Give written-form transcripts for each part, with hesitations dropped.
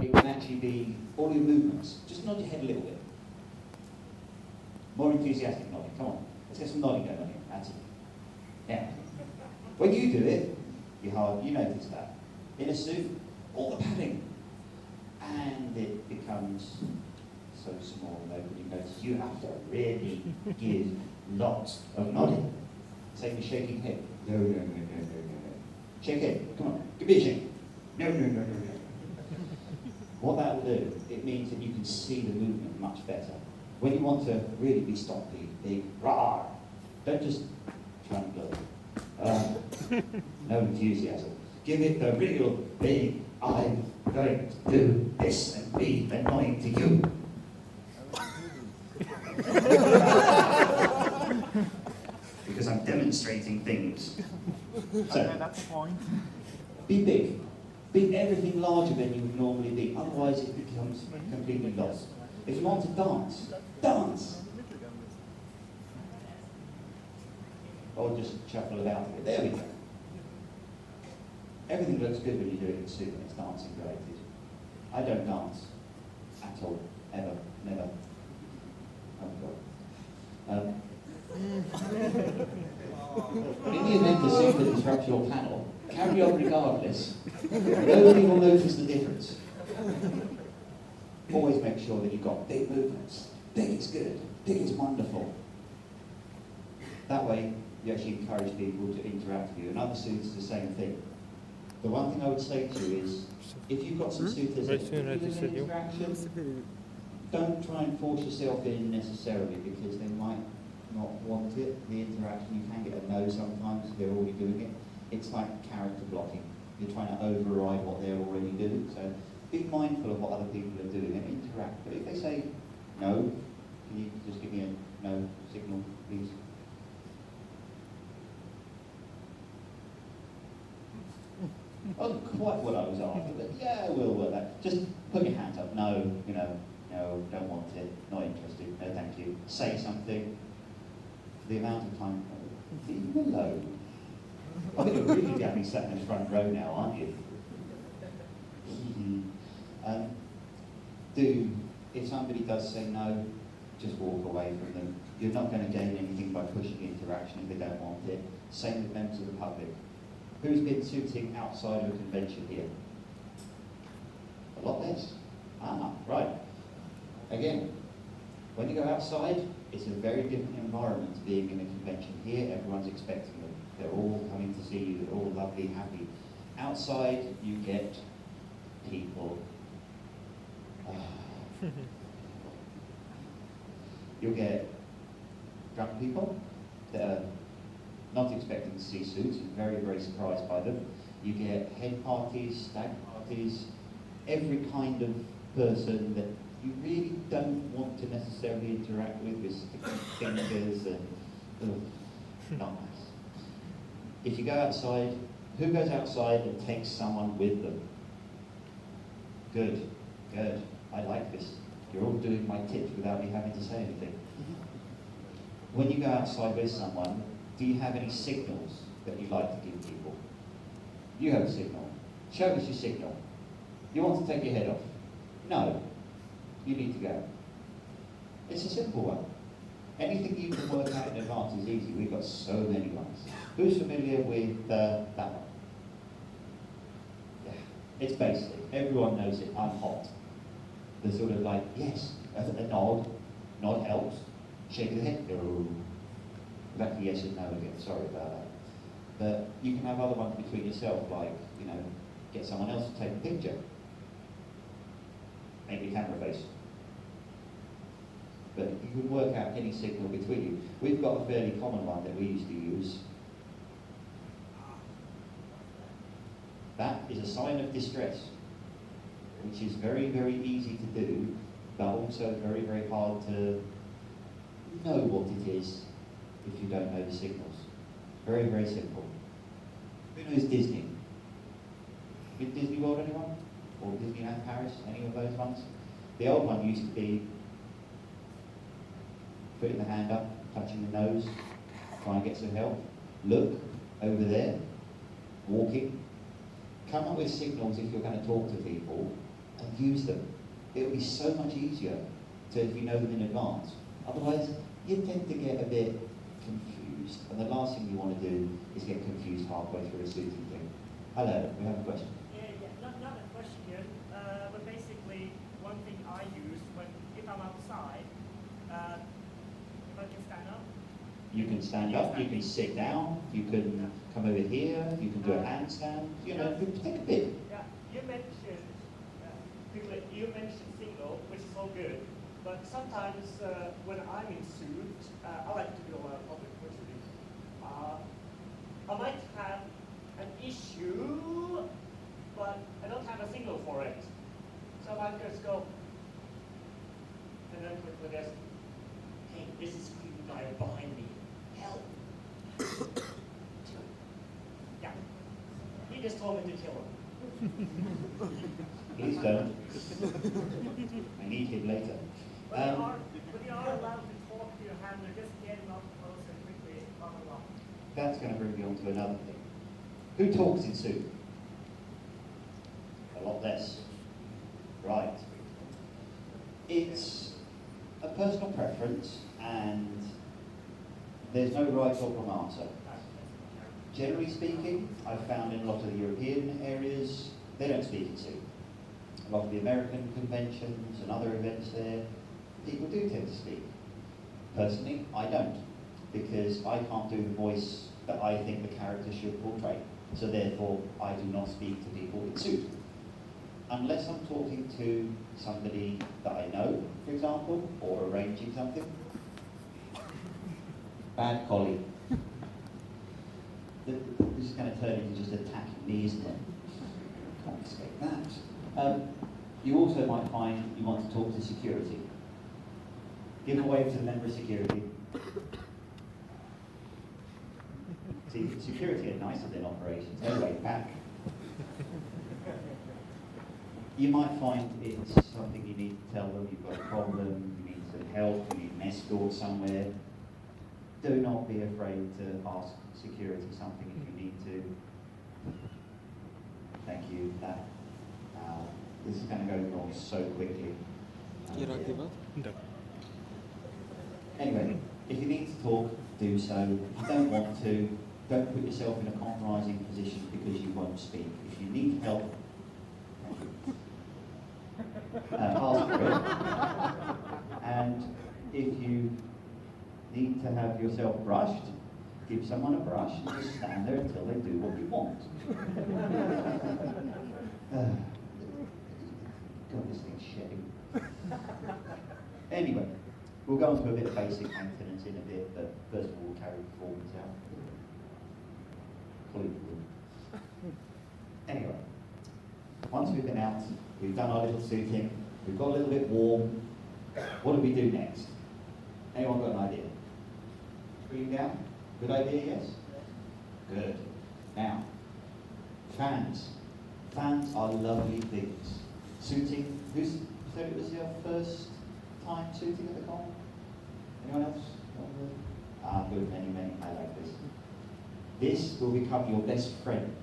it can actually be all your movements. Just nod your head a little bit. More enthusiastic nodding. Come on, let's get some nodding going on here. That's it. Now, when you do it, you notice that. In a suit, all the padding. And it becomes so small, nobody notices. You have to really give lots of nodding. Same as shaking head. No, no, no, no, no, no, no. Shake head, come on, give me a shake. No, no, no, no, no. What that will do, it means that you can see the movement much better. When you want to really be stompy, big, rah, don't just try and go. No enthusiasm. Give it the real big, I'm going to do this and be annoying to you. Because I'm demonstrating things. So, Okay, that's fine. be big. Be everything larger than you would normally be. Otherwise it becomes completely lost. If you want to dance, dance. Or just shuffle it out a bit. There we go. Everything looks good when you do it in suit and it's dancing related. I don't dance at all, ever, never. Oh God. In the event the suit that disrupts your panel, carry on regardless. Nobody will notice the difference. Always make sure that you've got big movements. Big is good. Big is wonderful. That way, you actually encourage people to interact with you. And other suits, the same thing. The one thing I would say to you is, if you've got some suitors that are in interaction, don't try and force yourself in necessarily, because they might not want it, the interaction. You can get a no sometimes if they're already doing it. It's like character blocking. You're trying to override what they're already doing. So be mindful of what other people are doing and interact. But if they say no, can you just give me a no signal, please? Wasn't quite what I was after, but yeah, we'll work that. Just put your hands up. No, no, don't want it, not interested, no thank you. Say something. The amount of time, leave them alone. I think you're really getting sat in the front row now, aren't you? If somebody does say no, just walk away from them. You're not going to gain anything by pushing interaction if they don't want it. Same with members of the public. Who's been suiting outside of a convention here? A lot less. Ah, right. Again, when you go outside, it's a very different environment to being in a convention. Here, everyone's expecting them. They're all coming to see you, they're all lovely, happy. Outside, you get people. You'll get drunk people that are not expecting to see suits and very, very surprised by them. You get head parties, stag parties, every kind of person that you really don't want to necessarily interact with sticking fingers and not nice. If you go outside, who goes outside and takes someone with them? Good, good. I like this. You're all doing my tips without me having to say anything. When you go outside with someone, do you have any signals that you like to give people? You have a signal. Show us your signal. You want to take your head off? No. You need to go. It's a simple one. Anything you can work out in advance is easy. We've got so many ones. Who's familiar with that one? Yeah. It's basic. Everyone knows it. I'm hot. The sort of like, yes, a nod. Nod helps. Shake the head. No. Exactly yes and no again. Sorry about that. But you can have other ones between yourself, like, get someone else to take a picture. Make your camera face. But you can work out any signal between you. We've got a fairly common one that we used to use. That is a sign of distress, which is very, very easy to do, but also very, very hard to know what it is if you don't know the signals. Very, very simple. Who knows Disney? Been Disney World, anyone? Or Disneyland Paris, any of those ones? The old one used to be putting the hand up, touching the nose, trying to get some help. Look, over there, walking. Come up with signals if you're going to talk to people, and use them. It'll be so much easier if you know them in advance. Otherwise, you tend to get a bit confused. And the last thing you want to do is get confused halfway through a suiting thing. Hello, we have a question. Not a question, but basically one thing I use if I'm outside, if I can stand up. You can stand up, you can sit down, you can come over here, you can do a handstand, you know, take a bit. Yeah, you mentioned single, which is all good, but sometimes when I'm in suit, I like to do a lot of public virtually. I might have an issue, but I don't have a signal for it. So I might just go, and then quickly just, hey, this is creepy guy behind me. Help! Yeah. He just told me to kill him. Please don't. I need him later. But you are allowed to talk to your handler, just get him up close and quickly, blah, blah, blah. That's going to bring me on to another thing. Who talks in suit? A lot less. Right. It's a personal preference, and there's no right or wrong answer. Generally speaking, I've found in a lot of the European areas, they don't speak in suit. A lot of the American conventions and other events there, people do tend to speak. Personally, I don't, because I can't do the voice that I think the character should portray. So therefore, I do not speak to people in suit. Unless I'm talking to somebody that I know, for example, or arranging something. Bad colleague. This is going to turn into just attacking me, isn't it? Can't escape that. You also might find you want to talk to security. Give a wave to the member of security. See, security are nicer than operations. Anyway, back. You might find it's something you need to tell them, you've got a problem, you need some help, you need an escort somewhere. Do not be afraid to ask security something if you need to. Thank you. This is going to go wrong so quickly. Anyway, if you need to talk, do so. If you don't want to, don't put yourself in a compromising position because you won't speak. If you need help, ask for it. And if you need to have yourself brushed, give someone a brush and just stand there until they do what you want. God, this thing's shedding. Anyway, we'll go on to a bit of basic maintenance in a bit, but first of all, we'll carry performance out. Anyway, once we've been out, we've done our little suiting, we've got a little bit warm, what do we do next? Anyone got an idea? Screen down? Good idea, yes? Good. Now, fans. Fans are lovely things. Suiting, who said it was your first time suiting at the con? Anyone else? Good, many, I like this. This will become your best friend.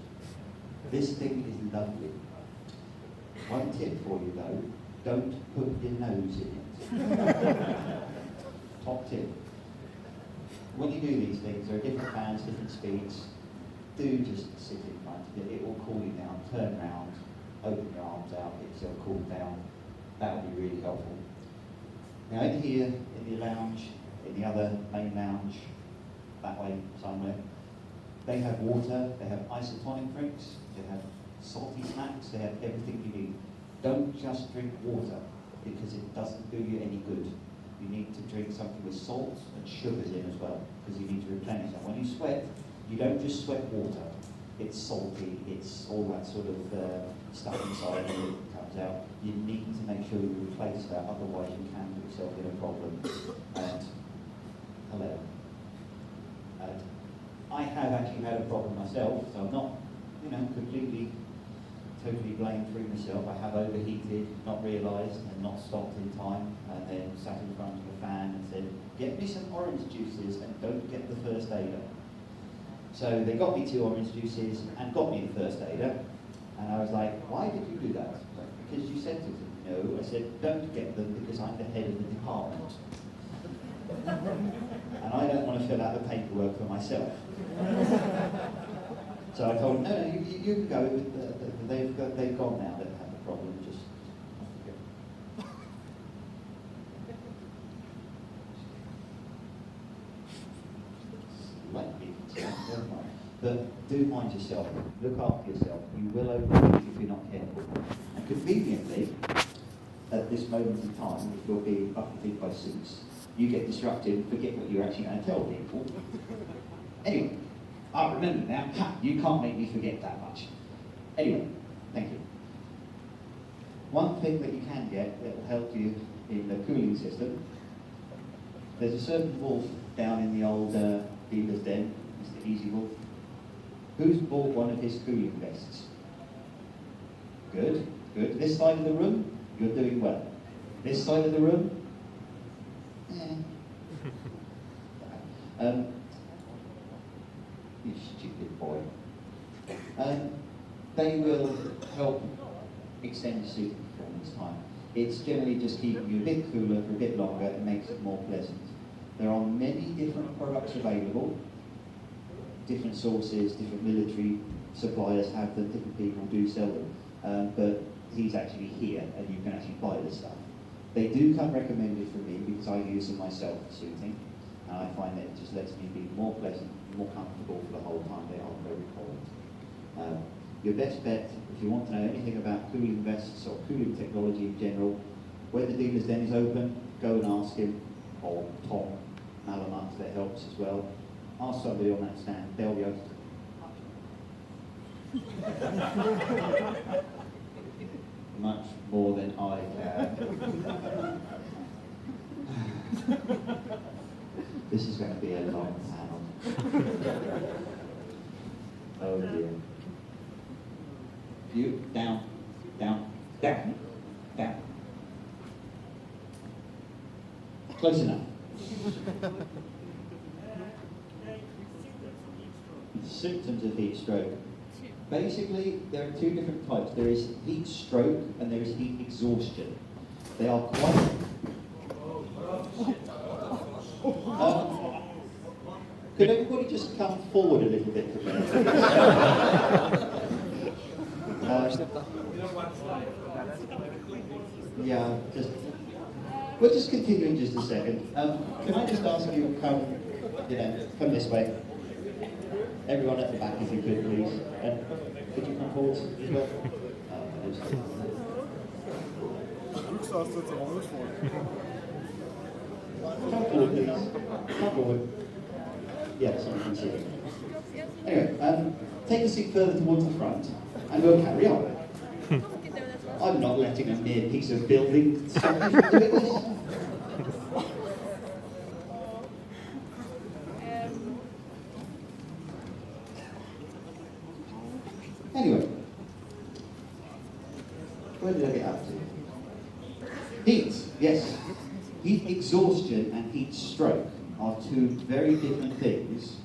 This thing is lovely. One tip for you though, don't put your nose in it. Top tip. When you do these things, there are different fans, different speeds. Do just sit in front of it. It will cool you down. Turn around, open your arms out, get yourself cooled down. That will be really helpful. Now in here, in the lounge, in the other main lounge, that way somewhere, they have water, they have isotonic drinks, they have salty snacks, they have everything you need. Don't just drink water because it doesn't do you any good. You need to drink something with salt and sugars in as well because you need to replenish that. When you sweat, you don't just sweat water. It's salty, it's all that sort of stuff inside and it comes out. You need to make sure you replace that, otherwise you can put yourself in a problem. And hello. I have actually had a problem myself, so I'm not, completely, totally blamed through myself. I have overheated, not realised, and not stopped in time, and then sat in front of the fan and said, get me some orange juices and don't get the first aider. So they got me 2 orange juices and got me the first aider, and I was like, why did you do that? because you said to them, no. I said, don't get them because I'm the head of the department. And I don't want to fill out the paperwork for myself. So I told him, no, you can go. They've gone now. They don't have a problem. Just go. Slightly concerned, never mind. But do mind yourself. Look after yourself. You will overheat if you're not careful. And conveniently, at this moment in time, if you're being buffeted by suits, you get distracted and forget what you're actually going to tell people. Anyway, I remember now. You can't make me forget that much. Anyway, thank you. One thing that you can get that will help you in the cooling system, there's a certain wolf down in the old dealer's den, Mr. Easy Wolf. Who's bought one of his cooling vests? Good, good. This side of the room, you're doing well. This side of the room, you stupid boy. They will help extend the suit performance time. It's generally just keeping you a bit cooler for a bit longer and makes it more pleasant. There are many different products available. Different sources, different military suppliers have them, different people do sell them. But he's actually here and you can actually buy this stuff. They do come recommended from me because I use them myself for suiting, and I find that it just lets me be more pleasant, more comfortable for the whole time they are very cold. Your best bet, if you want to know anything about cooling vests or cooling technology in general, when the dealer's den is open, go and ask him, or Tom Malamut, that helps as well. Ask somebody on that stand, they'll be able to much more than I can. This is going to be a long panel. Oh dear. You, down, down, down, down. Close enough. Symptoms of heat stroke. Basically, there are two different types. There is heat stroke and there is heat exhaustion. They are quite... could everybody just come forward a little bit for me? Yeah, we'll just continue in just a second. Can I just ask you, come this way. Everyone at the back, if you could, please. Could you come forward as well? Come forward, please. Come forward. Yeah, someone can see you. Anyway, take a seat further towards the front, and we'll carry on. I'm not letting a mere piece of building stop me from doing this. Anyway, where did I get up to? Heat, yes. Heat exhaustion and heat stroke are two very different things,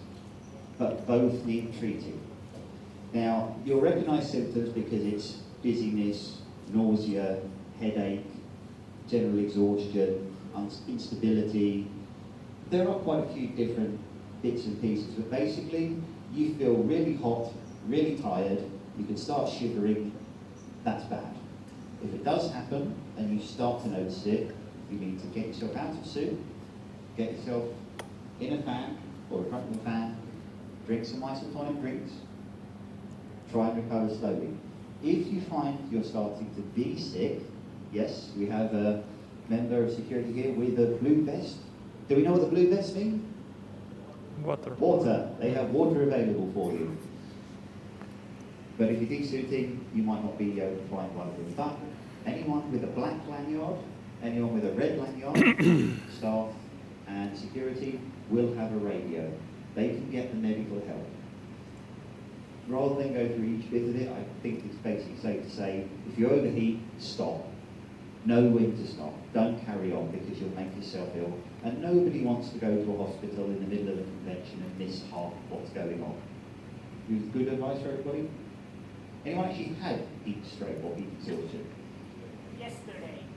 but both need treating. Now, you'll recognise symptoms because it's dizziness, nausea, headache, general exhaustion, instability. There are quite a few different bits and pieces, but basically, you feel really hot, really tired, you can start shivering, that's bad. If it does happen and you start to notice it, you need to get yourself out of suit, get yourself in a fan or in front of a fan, drink some isotonic drinks, try and recover slowly. If you find you're starting to be sick, yes, we have a member of security here with a blue vest. Do we know what the blue vests mean? Water. Water. They have water available for you. But if you're de-suiting, you might not be able to find one of them. But anyone with a black lanyard, anyone with a red lanyard, staff and security will have a radio. They can get the medical help. Rather than go through each bit of it, I think it's basically safe to say, if you overheat, stop. Know when to stop. Don't carry on because you'll make yourself ill. And nobody wants to go to a hospital in the middle of a convention and miss half of what's going on. Good advice for everybody? Anyone actually had heat stroke or heat exhaustion?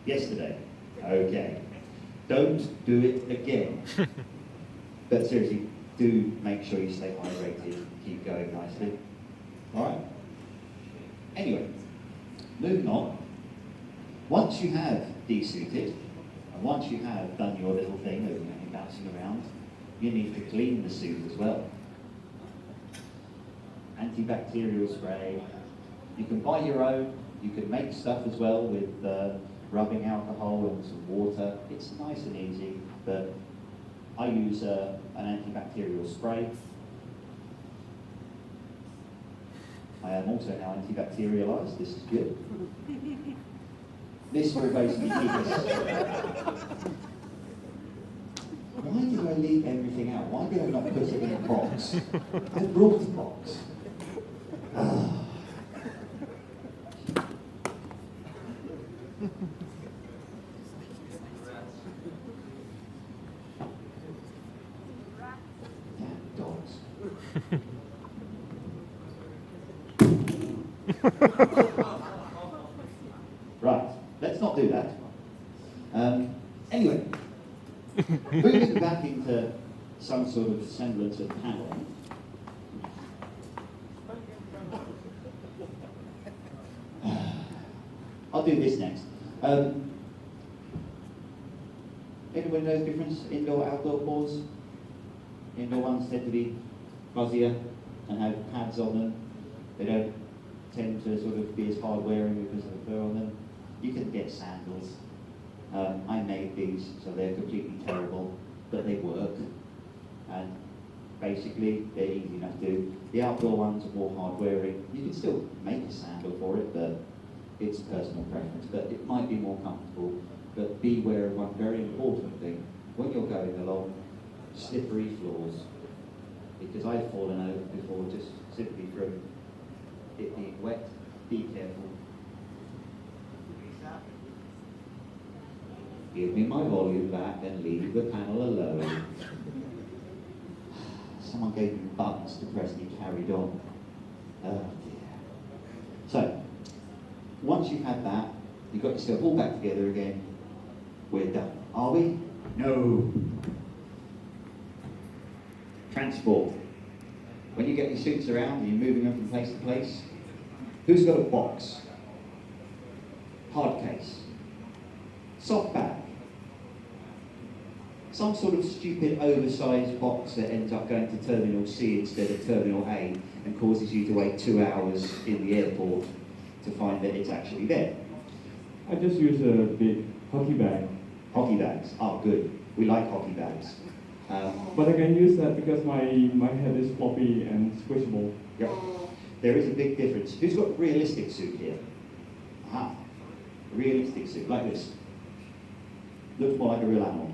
Yesterday. Okay. Don't do it again. But seriously, do make sure you stay hydrated, keep going nicely. Alright? Anyway, moving on. Once you have desuited, and once you have done your little thing of bouncing around, you need to clean the suit as well. Antibacterial spray. You can buy your own. You can make stuff as well with rubbing alcohol and some water. It's nice and easy, but I use an antibacterial spray. I am also now antibacterialized. This is good. This will basically keep us. Why did I leave everything out? Why did I not put it in a box? I brought a box. Damn dogs. Right, let's not do that. Anyway, moving back into some sort of semblance of paneling. I'll do this next. Anyone know the difference? Indoor, outdoor paws? Indoor ones tend to be fuzzier and have pads on them. They don't tend to sort of be as hard wearing because of the fur on them. You can get sandals. I made these, so they're completely terrible, but they work. And basically, they're easy enough to do. The outdoor ones are more hard wearing. You can still make a sandal for it, but it's personal preference. But it might be more comfortable. But beware of one very important thing. When you're going along, slippery floors. Because I've fallen over before just simply from it being wet. Be careful. Give me my volume back and leave the panel alone. Someone gave me buttons to press and he carried on. Oh dear. So, once you've had that, you've got yourself all back together again. We're done. Are we? No. Transport. When you get your suits around and you're moving them from place to place, who's got a box? Hard case. Soft bag. Some sort of stupid oversized box that ends up going to Terminal C instead of Terminal A and causes you to wait 2 hours in the airport to find that it's actually there. I just use a big hockey bag. Hockey bags. Oh, good. We like hockey bags. But I can use that because my head is floppy and squishable. Yep. There is a big difference. Who's got a realistic suit here? Aha. A realistic suit, like this. Looks more like a real animal.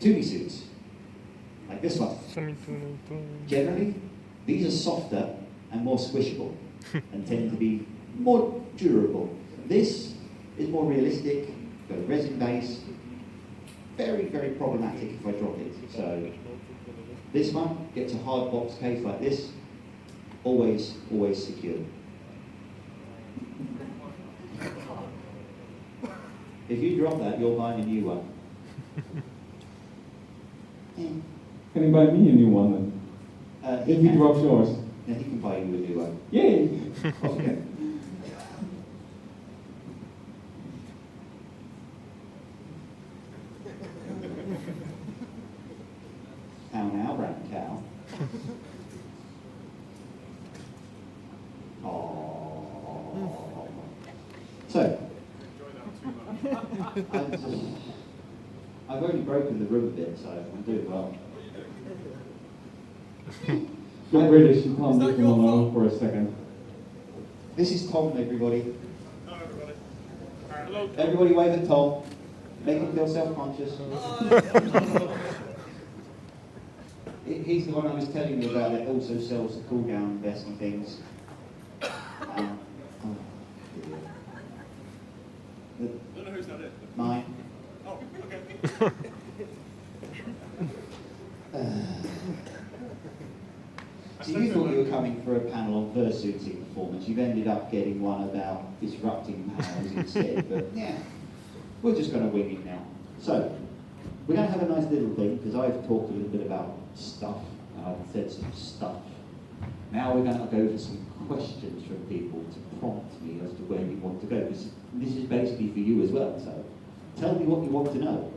2D suits, like this one. Generally, these are softer and more squishable and tend to be more durable. This is more realistic, got a resin base, very, very problematic if I drop it. So this one gets a hard box case like this, always, always secure. If you drop that, you're buying a new one. Can you buy me a new one then? If he drops yours. Yeah, he can buy you a new one. Yay! Okay. Cow now, brown cow. Oh. So, I've only broken the room a bit, so I'm doing well. You're British, you can't leave him alone for a second. This is Tom, everybody. Hello, everybody. Hello. Everybody wave at Tom. Make him feel self-conscious. He's the one I was telling you about that also sells the cool-down vests and things. Oh, dear. I don't know who's not it. Mine. Oh, okay. So you thought you were coming for a panel on fursuiting performance. You've ended up getting one about disrupting powers instead. But yeah, we're just going to wing it now. So, we're going to have a nice little thing, because I've talked a little bit about stuff, and I've said some stuff. Now we're going to go for some questions from people to prompt me as to where you want to go. This is basically for you as well, so tell me what you want to know.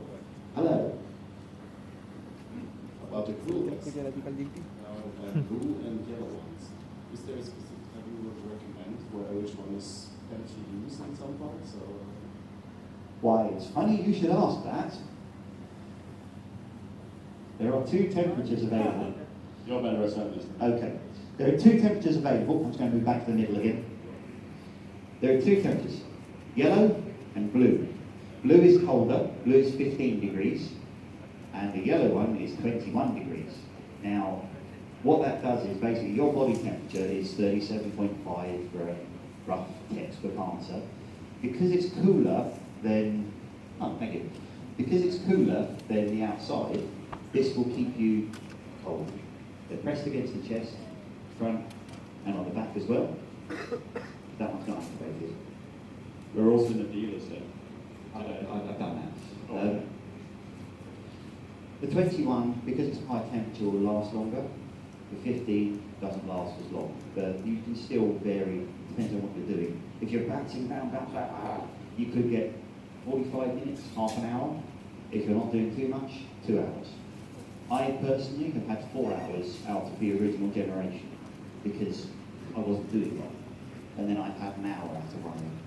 Hello. About the blue ones. Blue and yellow ones. Is there a specific type you would recommend where which one is potentially used in some parts? Or? Why, it's funny you should ask that. There are two temperatures available. You're better at service. Okay. There are two temperatures available. I'm just going to move back to the middle again. There are two temperatures, yellow and blue. Blue is colder, blue is 15 degrees, and the yellow one is 21 degrees. Now, what that does is basically your body temperature is 37.5 for a rough textbook answer. Because it's cooler than, because it's cooler than the outside, this will keep you cold. They're pressed against the chest, front, and on the back as well. That one's not activated. We're also in the dealers then. I've done that. Oh. The 21, because it's high temperature, will last longer. The 15 doesn't last as long, but you can still vary, depends on what you're doing. If you're bouncing around, you could get 45 minutes, half an hour. If you're not doing too much, 2 hours. I personally have had 4 hours out of the original generation because I wasn't doing well. And then I've had an hour out of running.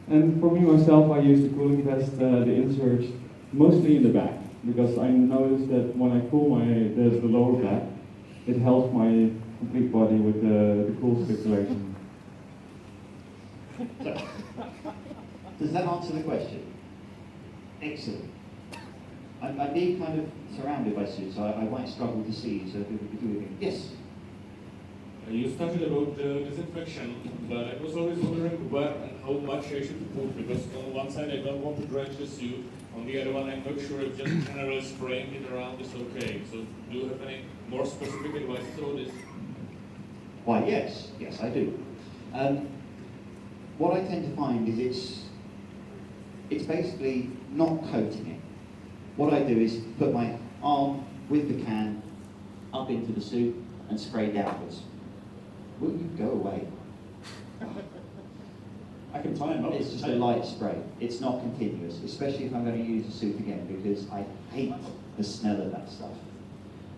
And for me myself, I use the cooling vest, the insert, mostly in the back, because I noticed that when I cool the lower back, it helps my complete body with the cool circulation. So, does that answer the question? Excellent. I'm being kind of surrounded by suits, so I might struggle to see, so do it again. Yes? You started about disinfection, but I was always wondering where and how much I should put, because on one side I don't want to drench the suit, on the other one I'm not sure if just generally spraying it around is okay. So do you have any more specific advice on this? Why, yes, I do. What I tend to find is it's basically not coating it. What I do is put my arm with the can up into the suit and spray downwards. Will you go away? I can tie them up. It's just a light spray. It's not continuous, especially if I'm going to use the suit again, because I hate the smell of that stuff.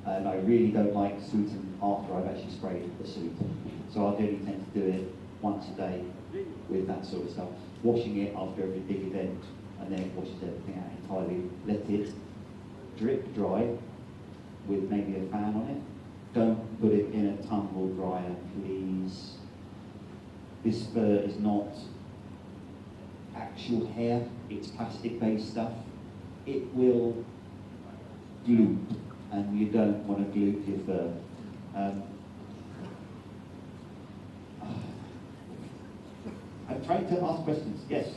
And I really don't like suiting after I've actually sprayed the suit. So I only tend to do it once a day with that sort of stuff. Washing it after every big event, and then it washes everything out entirely. Let it drip dry with maybe a fan on it. Don't put it in a tumble dryer, please. This fur is not actual hair, it's plastic-based stuff. It will gloop, and you don't want to gloop your fur. I'm trying to ask questions. Yes?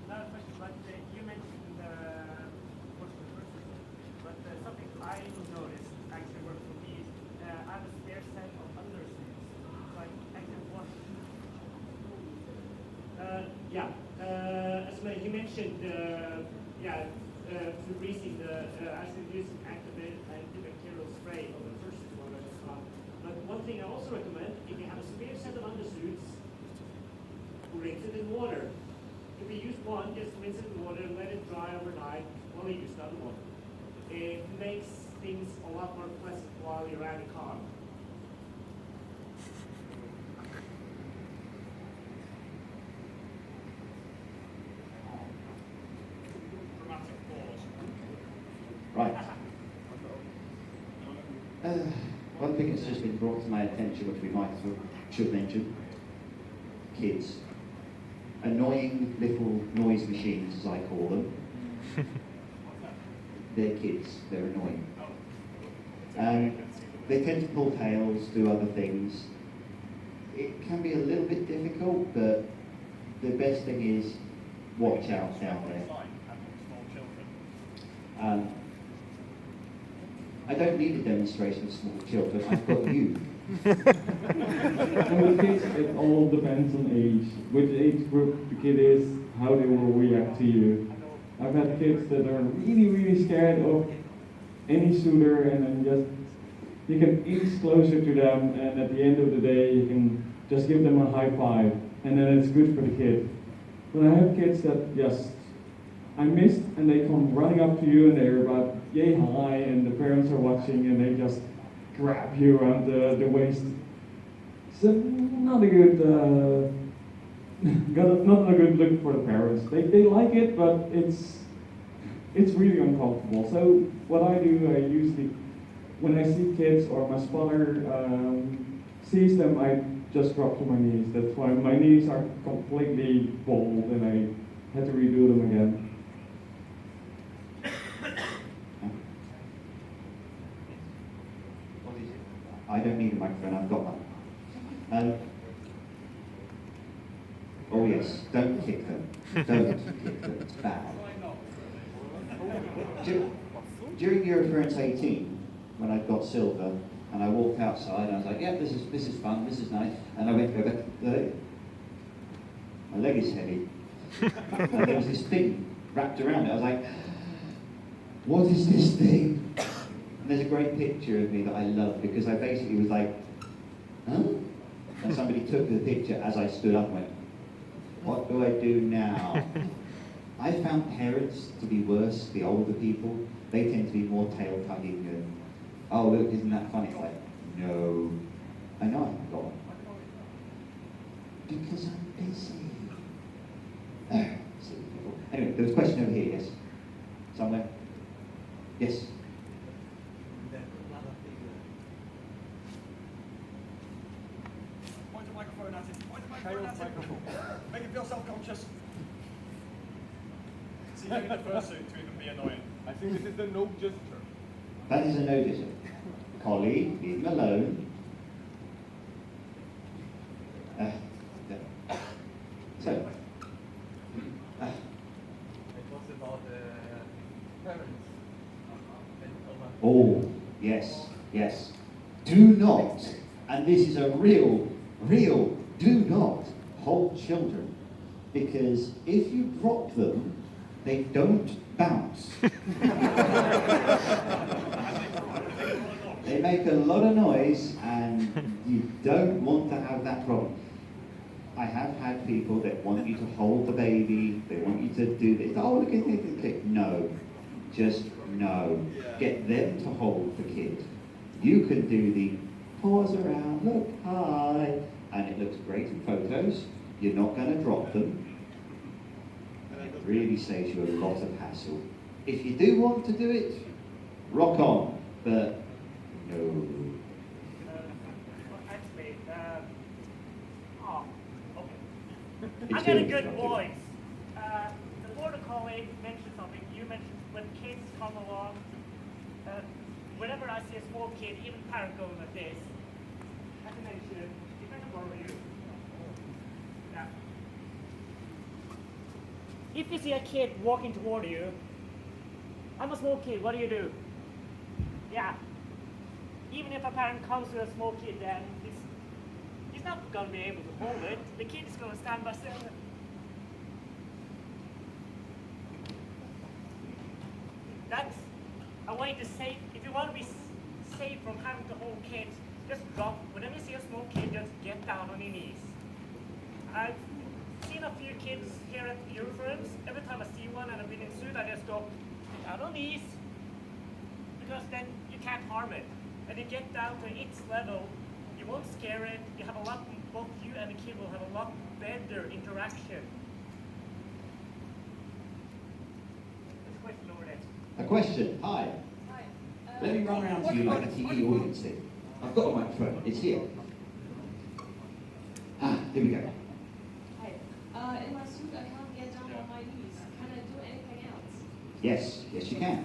Another question, but you mentioned but something I noticed actually worked for me. I have a spare set of undersuits, so I can wash. As you mentioned, Febrezing actually using activated antibacterial spray on the Fursuit one. But one thing I also recommend, if you have a spare set of undersuits, rinse it in water. If you use one, just rinse it in water and let it dry overnight while you use the other one. It makes things a lot more pleasant while you're at the car. Right. One thing that's just been brought to my attention, which we should mention, kids. Annoying little noise machines, as I call them. They're kids, they're annoying. They tend to pull tails, do other things. It can be a little bit difficult, but the best thing is watch out down there. I don't need a demonstration of small children, I've got you. And with kids, it all depends on age. Which age group the kid is, how they will react to you. I've had kids that are really, really scared of any suitor, and then you can ease closer to them, and at the end of the day, you can just give them a high five, and then it's good for the kid. But I have kids that just, I missed, and they come running up to you, and they're about yay high, and the parents are watching, and they just grab you around the waist. So not a good, not a good look for the parents. They like it, but it's really uncomfortable. So what I do, I usually, when I see kids or my spotter sees them, I just drop to my knees. That's why my knees are completely bald, and I had to redo them again. What is it? I don't need a microphone, I've got one. Oh yes, don't kick them. Don't kick them, it's bad. During Eurofurence 18, when I got silver, and I walked outside, and I was like, yeah, this is fun, this is nice. And I went to go back, my leg is heavy. And there was this thing wrapped around it. I was like, what is this thing? And there's a great picture of me that I love, because I basically was like, huh? And somebody took the picture as I stood up and went, what do I do now? I found parents to be worse, the older people. They tend to be more tail-tugging and, oh look, isn't that funny? It's like, no. I know I haven't got one. Because I'm busy. Silly people. Anyway, there was a question over here, yes? Somewhere? Yes? Point the microphone at it. Point the microphone at it. Make it feel self-conscious. See, you need the fursuit to even be annoying. I think this is the no gesture. That is a no gesture. Collie, leave him alone. So. It was about parents. Oh, yes, yes. Do not, and this is a real, do not hold children, because if you drop them, they don't bounce. They make a lot of noise, and you don't want to have that problem. I have had people that want you to hold the baby, they want you to do this. Oh, look at it. No, just no. Get them to hold the kid. You can do the pause around, look, hi, and it looks great in photos. You're not going to drop them. And it really saves you a lot of hassle. If you do want to do it, rock on, but no. Actually, It's I got a good. good voice. The border colleague mentioned something. You mentioned when kids come along. Whenever I see a small kid, even parent going like this, I can mention, if I can borrow you. Yeah. If you see a kid walking toward you, I'm a small kid, what do? Yeah. Even if a parent comes with a small kid, then he's not going to be able to hold it. The kid is going to stand by still. That's a way to save. If you want to be safe from having to hold kids, just drop. Whenever you see a small kid, just get down on your knees. I've seen a few kids here at Eurofurence. Every time I see one and I've been in suit, I just go down on knees, because then you can't harm it. And you get down to its level, you won't scare it. You have a lot. Both you and the kid will have a lot better interaction. There's a question over there. A question. Hi. Hi. Let me run around to you like a TV audience thing. I've got a microphone. It's here. Here we go. Hi. In my suit, I can't get down on my knees. Can I do anything else? Yes, yes you can.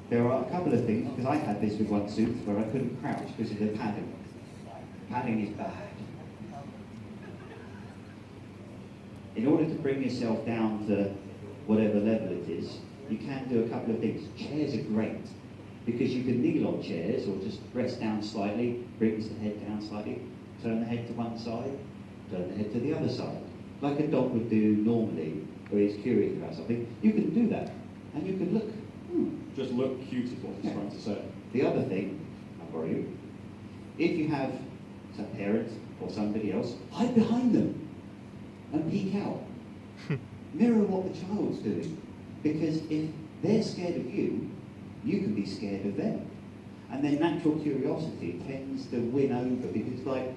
There are a couple of things, because I had this with one suit where I couldn't crouch because of the padding. Padding is bad. In order to bring yourself down to whatever level it is, you can do a couple of things. Chairs are great. because you can kneel on chairs or just rest down slightly, brings the head down slightly, turn the head to one side, turn the head to the other side, like a dog would do normally, or he's curious about something. You can do that, and you can look. Just look cute is what he's trying to say. The other thing, I'll borrow you, if you have some parent or somebody else, hide behind them and peek out. Mirror what the child's doing, because if they're scared of you, you can be scared of them. And then natural curiosity tends to win over, because it's like,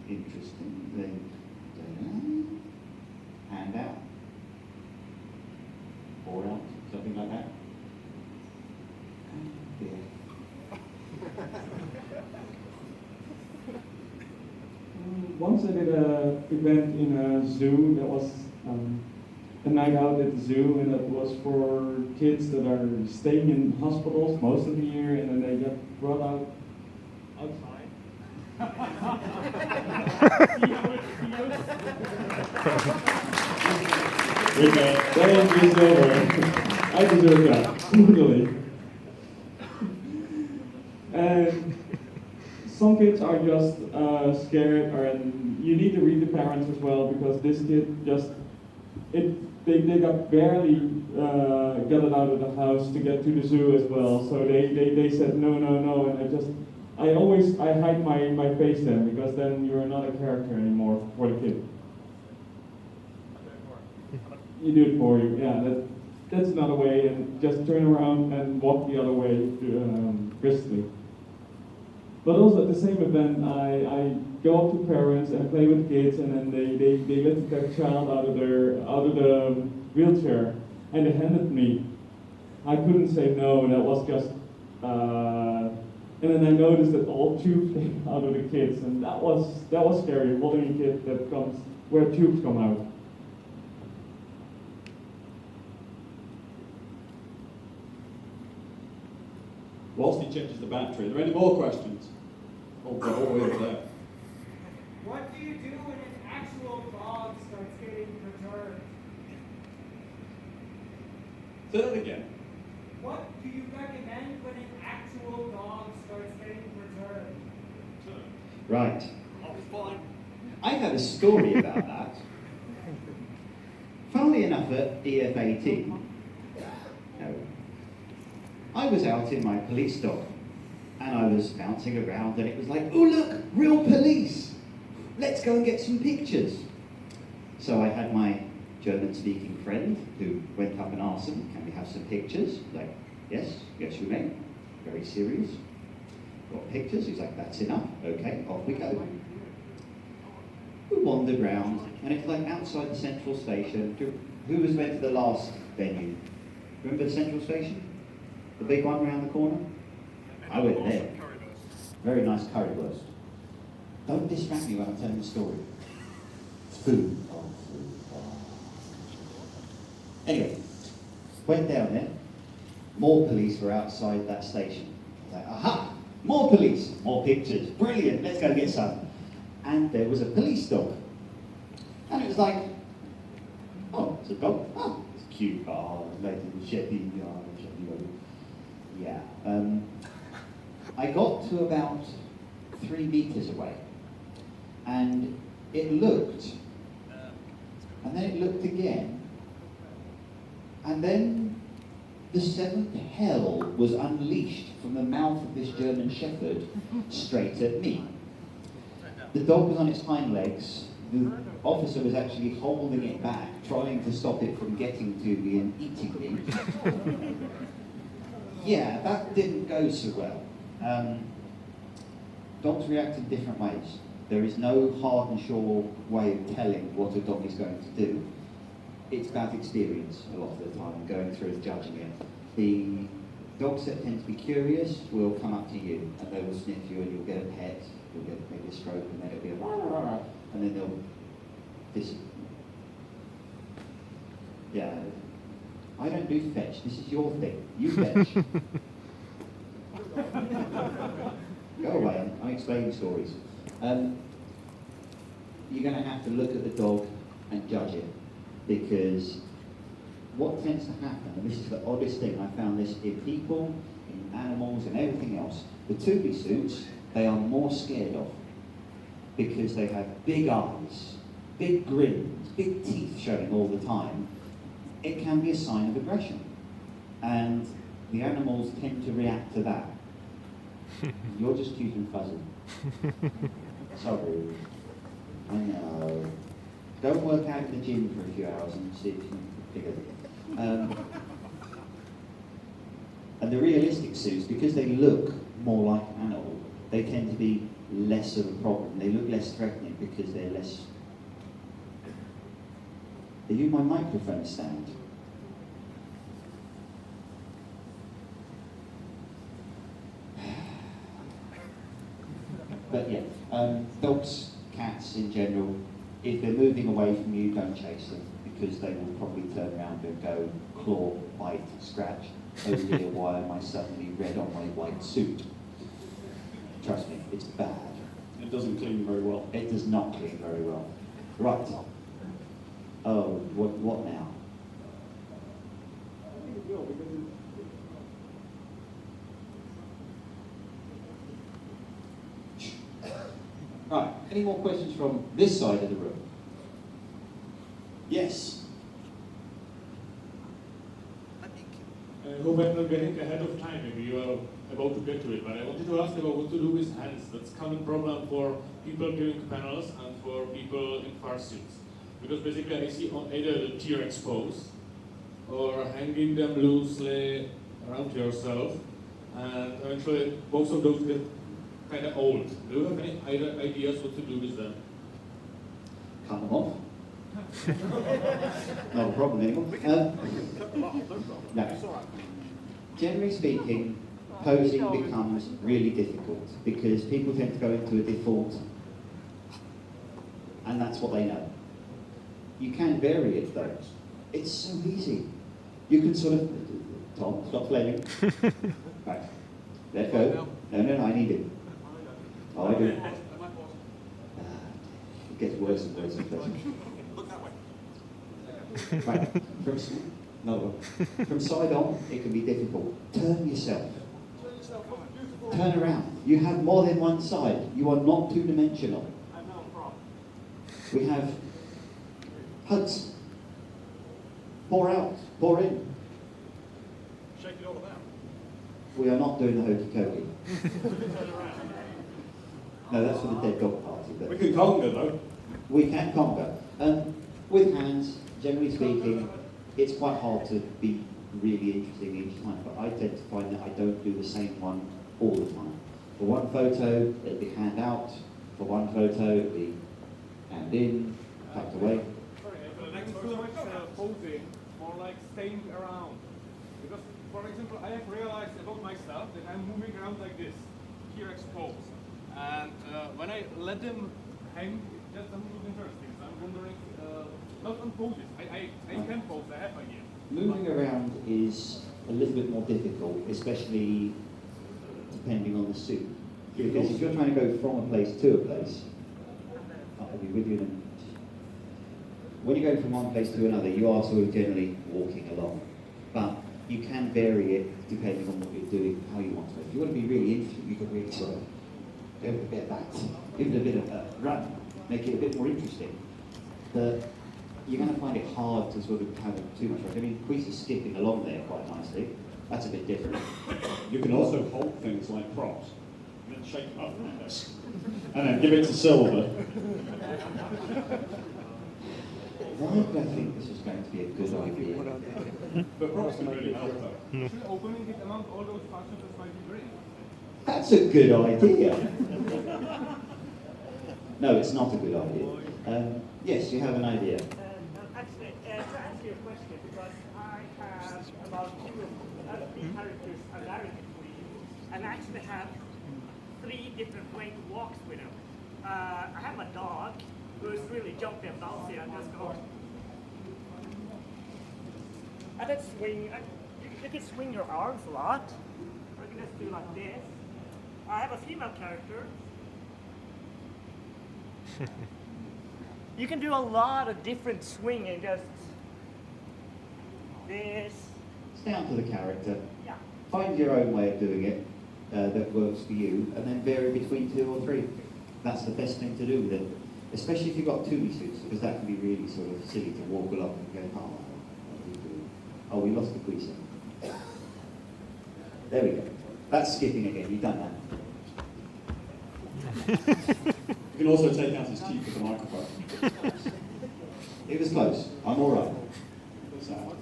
interesting, then hand out, or out, something like that. Once I did an event in a zoo that was a night out at the zoo, and that was for kids that are staying in hospitals most of the year, and then they get brought out outside. That entry is over. I deserve that, really. And some kids are just scared, and you need to read the parents as well, because this kid just, they got barely got it out of the house to get to the zoo as well. So they said no, and I hide my face then, because then you're not a character anymore for the kid. You do it for you, yeah. That's another way, and just turn around and walk the other way briskly. But also at the same event, I go up to parents and play with kids, and then they lift their child out of the wheelchair, and they handed me. I couldn't say no. That was just, and then I noticed that all tubes came out of the kids, and that was scary. Holding a kid that comes where tubes come out. Whilst he changes the battery, are there any more questions? Oh, God, all the way over there. What do you do when an actual dog starts getting perturbed? Say that again. What do you recommend when an actual dog starts getting perturbed? Right. I'll be fine. I have a story about that. Funnily enough, at EF18, I was out in my police dog, and I was bouncing around, and it was like, oh look, real police! Let's go and get some pictures. So I had my German-speaking friend who went up and asked them, can we have some pictures? Like, yes, you may. Very serious. Got pictures? He's like, that's enough. Okay, off we go. We wandered round, and it's like outside the central station. Who was went to the last venue? Remember the central station? The big one around the corner? I went there. Very nice currywurst. Don't distract me when I'm telling the story. Food. Oh, food. Oh. Anyway, went down there. More police were outside that station. I was like, aha! More police! More pictures. Brilliant, let's go get some. And there was a police dog. And it was like, oh, it's a dog. Oh, it's cute. Oh, like Sheppy. Oh, Sheppy. Yeah. I got to about 3 meters away, and it looked, and then it looked again, and then the seventh hell was unleashed from the mouth of this German Shepherd straight at me. The dog was on its hind legs. The officer was actually holding it back, trying to stop it from getting to me and eating me. Yeah, that didn't go so well. Dogs react in different ways. There is no hard and sure way of telling what a dog is going to do. It's about experience a lot of the time, going through and judging it. The dogs that tend to be curious will come up to you, and they will sniff you, and you'll get a pet, you'll get maybe a stroke, and then it'll be a rah, rah, rah, and then they'll yeah. I don't do fetch, this is your thing. You fetch. Go away, I'm explaining stories. You're going to have to look at the dog and judge it, because what tends to happen, and this is the oddest thing, I found this in people, in animals, and everything else, the Tubi suits, they are more scared of because they have big eyes, big grins, big teeth showing all the time. It can be a sign of aggression. And the animals tend to react to that. You're just cute and fuzzy. Sorry. I know. Go and work out in the gym for a few hours and see if you can figure it. And the realistic suits, because they look more like an animal, they tend to be less of a problem. They look less threatening because they're less... Are you my microphone stand? But yeah, dogs, cats in general, if they're moving away from you, don't chase them because they will probably turn around and go claw, bite, scratch. Oh dear, why am I suddenly red on my white suit? Trust me, it's bad. It doesn't clean very well. It does not clean very well. Right. Oh, what now? I think it will, because Right, any more questions from this side of the room? Yes. I hope I'm not getting ahead of time. Maybe you are about to get to it, but I wanted to ask about what to do with hands. That's a common problem for people doing panels and for people in fursuits. Because basically I see either the tear exposed or hanging them loosely around yourself, and eventually both of those get kind of old. Do you have any ideas what to do with them? Cut them off. Not a problem anymore. No. Generally speaking, posing becomes really difficult because people tend to go into a default, and that's what they know. You can vary it though. It's so easy. You can sort of, Tom, stop flaming. Right, let go. No, I need it. Oh, I do. It gets worse and worse and worse. Right, from side on, it can be difficult. Turn yourself. Turn around. You have more than one side. You are not two-dimensional. We have hugs. Pour out, pour in. Shake it all about. We are not doing the hokey cokey. No, that's for the dead dog party. But We can conquer though. we can conquer. With hands, generally speaking, it's quite hard to be really interesting each time, but I tend to find that I don't do the same one all the time. For one photo, it'll be hand out. For one photo, it'll be hand in, tucked away. Sorry, for the next too much posing, more like staying around. Because, for example, I have realized about myself that I'm moving around like this, here exposed. And when I let them hang, it just doesn't look interesting. So I'm wondering, not on poses. I can pose, I have ideas. Moving around is a little bit more difficult, especially depending on the suit. Because if you're trying to go from a place to a place, I'll be with you in a minute. When you're going from one place to another, you are sort of generally walking along. But you can vary it depending on what you're doing, how you want to. If you want to be really interesting, you can really sort of go with a bit of that, give it a bit of a run, make it a bit more interesting. But you're going to find it hard to sort of have too much. I mean, Queese is skipping along there quite nicely. That's a bit different. You can also hold things like props and then shake them up like this. And then give it to Silver. Why do I think this is going to be a good idea? But props can really help though. Should opening it among all those fursuiters might be great. That's a good idea. No, it's not a good idea. Yes, you have an idea. Actually, to answer your question, because I have about three characters are married to me, and I actually have 3 different way to walk with them. I have a dog who is really jumpy and bouncy and just go. And then swing. You can swing your arms a lot. Or you can just do like this. I have a female character. You can do a lot of different swinging, just this. It's down to the character. Yeah. Find your own way of doing it that works for you, and then vary between 2 or 3. That's the best thing to do with it, especially if you've got 2 suits, because that can be really sort of silly to walk along and go, oh, what are we doing? Oh, we lost the quiz. There we go. That's skipping again. You've done that. You can also take out his teeth with the microphone. It was close. I'm all right. So,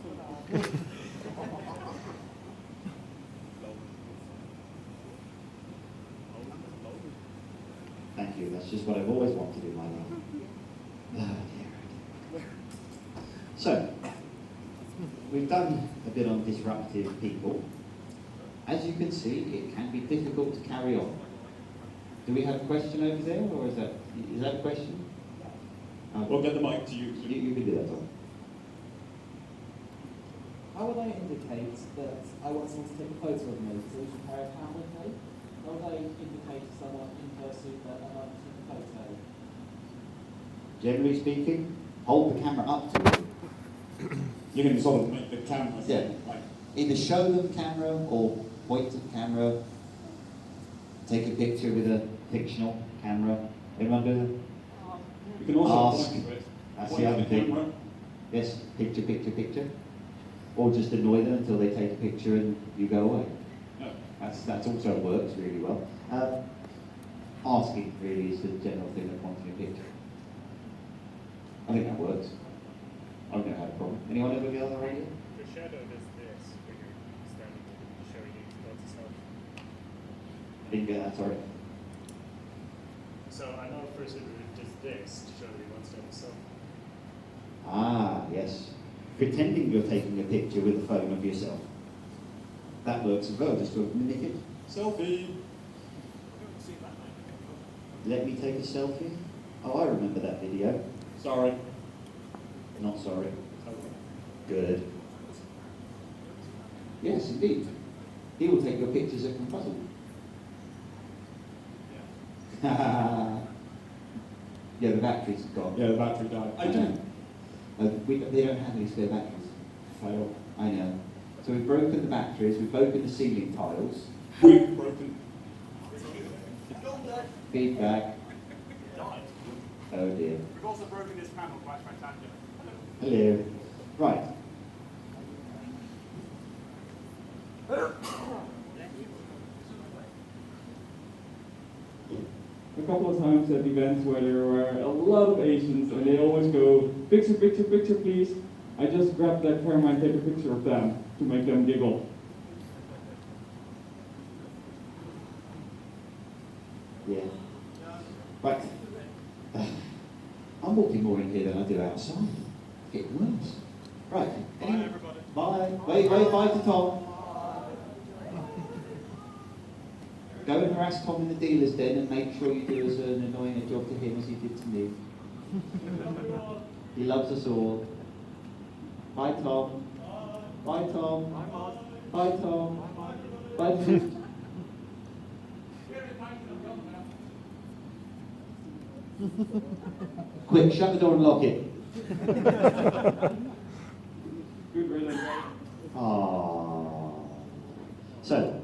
Thank you. That's just what I've always wanted in my life. Oh, dear. So, we've done a bit on disruptive people. As you can see, it can be difficult to carry on. Do we have a question over there, or is that a question? we'll get the mic to you. You can do that, Tom. How would I indicate that I want someone to take a photo of me? So we should carry a camera with me. How would I indicate to someone in Fursuit that I'd like to take a photo? Generally speaking, hold the camera up to them. You can sort of make the camera Yeah. like Either show them camera or point to the camera. Take a picture with a fictional camera. Anyone do that? you can also Ask. point to it. That's Point the to other thing. camera. Yes, picture, picture, picture. Or just annoy them until they take a picture and you go away. No. That's also works really well. Asking really is the general thing of wanting a picture. I think that works. I don't have a problem. Anyone ever get on the radio? The shadow does this when you're standing there to show you what's yourself. I didn't get that, sorry. So I know Fursuit does this to show that he wants to have a selfie. Ah, yes. Pretending you're taking a picture with a phone of yourself. That works as well, just to mimic it. Selfie. Let me take a selfie. Oh, I remember that video. Sorry. Not sorry. Good. Yes, indeed. He will take your pictures at Confuzzle. Yeah, the battery's gone. Yeah, the battery died. I know. They don't have any spare batteries. Fail. I know. So we've broken the batteries, we've broken the ceiling tiles. We've broken. Feedback. Oh dear. We've also broken this panel quite spectacular. Hello. Right. A couple of times at events where there were a lot of Asians and they always go, picture, picture, picture, please. I just grab that camera and take a picture of them to make them giggle. Yeah. Right. I'm walking more in here than I do outside. It's getting worse. Right. Bye, everybody. Bye. Wait, bye to Tom. Go and harass Tom in the dealer's den and make sure you do as annoying a job to him as you did to me. He loves us all. Bye, Tom. Bye, Tom. Bye, Tom. Bye, Tom. Quick, shut the door and lock it. Good riddance. So,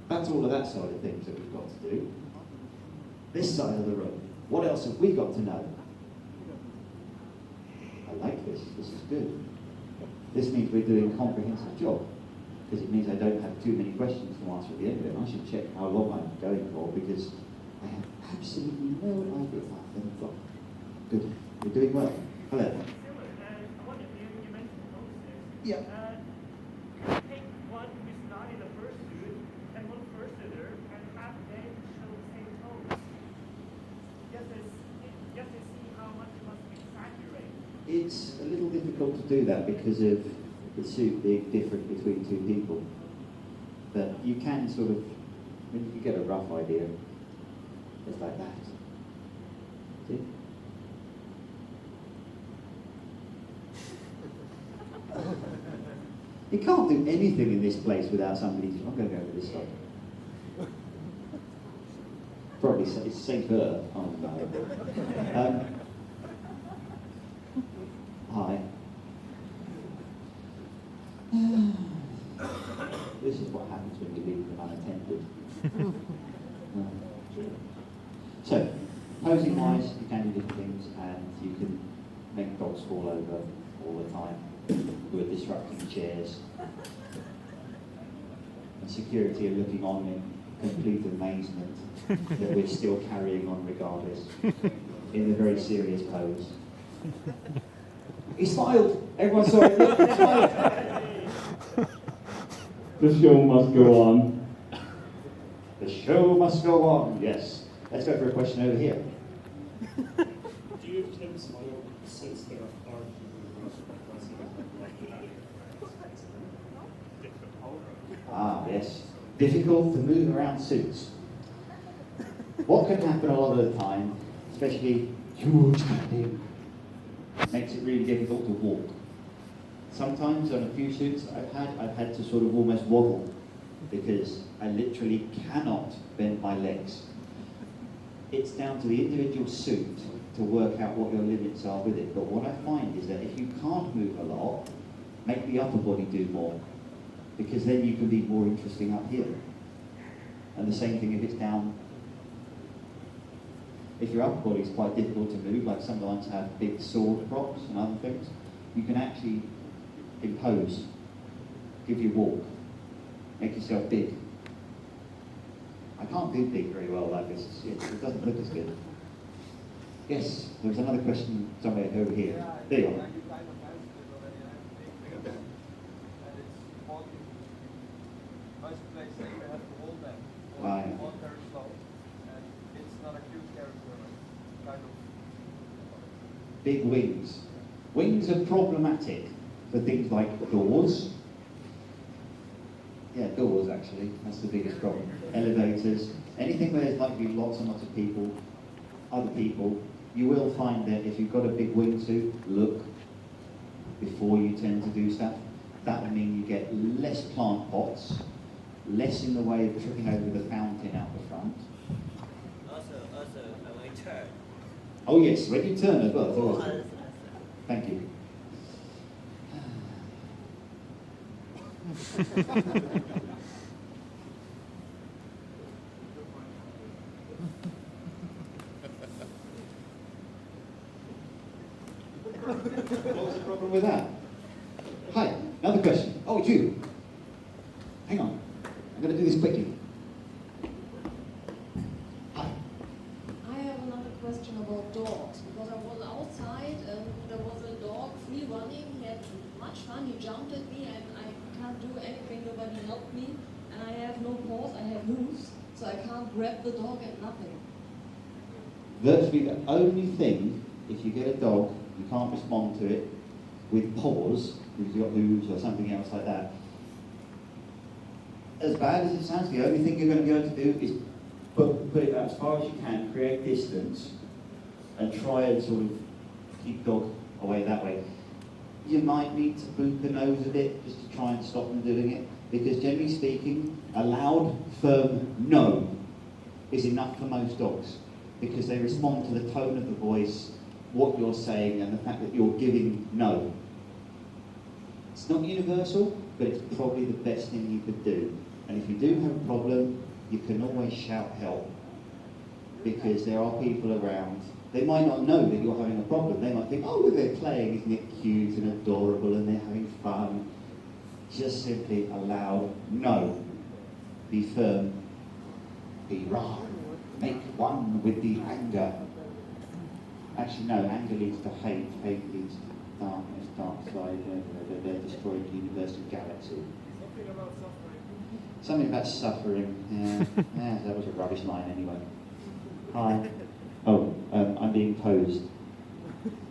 that's all of that side of things that we've got to do. This side of the room, what else have we got to know? I like this. This is good. This means we're doing a comprehensive job, because it means I don't have too many questions to answer at the end of it. I should check how long I'm going for, because I have absolutely no idea. Good. You're doing well. Hello. I wonder if you mentioned posters. Yeah. Take one who's not in the fursuit and one fursuiter and have them show the same pose. Just to see how much it must exaggerate. It's a little difficult to do that because of the suit being different between 2 people. But you can sort of, I mean, you can get a rough idea. Just like that. See? You can't do anything in this place without somebody. I'm going to go over this side. Probably it's safer. Oh no. Hi. This is what happens when you leave them unattended. So, posing wise, you can do different things, and you can make dogs fall over all the time. We're disrupting chairs. And security are looking on in complete amazement that we're still carrying on regardless, in a very serious pose. He smiled! Everyone saw it, look, he smiled! The show must go on. The show must go on, yes. Let's go for a question over here. Do you have tips on suits that are hard to move Ah, yes. Difficult to move around suits. What can happen a lot of the time, especially huge padding, makes it really difficult to walk. Sometimes on a few suits I've had to sort of almost wobble because I literally cannot bend my legs. It's down to the individual suit to work out what your limits are with it. But what I find is that if you can't move a lot, make the upper body do more, because then you can be more interesting up here. And the same thing if it's down. If your upper body is quite difficult to move, like some ones have big sword props and other things, you can actually impose, give you walk, make yourself big. I can't do big very well like this. It doesn't look as good. Yes, there was another question somewhere over here. There you are. Right. Big wings. Wings are problematic for things like doors. Yeah, doors actually, that's the biggest problem. Elevators, anything where there's likely lots and lots of people, other people, you will find that if you've got a big wingsuit, look before you tend to do stuff. That will mean you get less plant pots, less in the way of tripping over the fountain out the front. Also, when I turn. Oh yes, when you turn as well. It's always good. Thank you. What was the problem with that? Hi, another question. Oh, it's you. Hang on. I'm going to do this quickly. Hi. I have another question about dogs, because I was outside and there was a dog free running. He had much fun. He jumped at me and I can't do anything. Nobody helped me. And I have no paws. I have hooves. So I can't grab the dog and nothing. Virtually the only thing, if you get a dog, you can't respond to it with paws, because you've got hooves or something else like that. As bad as it sounds, the only thing you're going to be able to do is put it out as far as you can, create distance, and try and sort of keep dog away that way. You might need to boot the nose a bit just to try and stop them doing it, because generally speaking, a loud, firm no is enough for most dogs, because they respond to the tone of the voice, what you're saying, and the fact that you're giving no. It's not universal, but it's probably the best thing you could do. And if you do have a problem, you can always shout help, because there are people around. They might not know that you're having a problem. They might think, oh, they're playing, isn't it cute and adorable, and they're having fun. Just simply a loud no. Be firm. Be raw. Make one with the anger. Actually, no, anger leads to hate. Hate leads to darkness, dark side. They're destroying the universe and galaxy. Something about suffering. Something about suffering, yeah. Yeah, that was a rubbish line anyway. Hi. Oh, I'm being posed,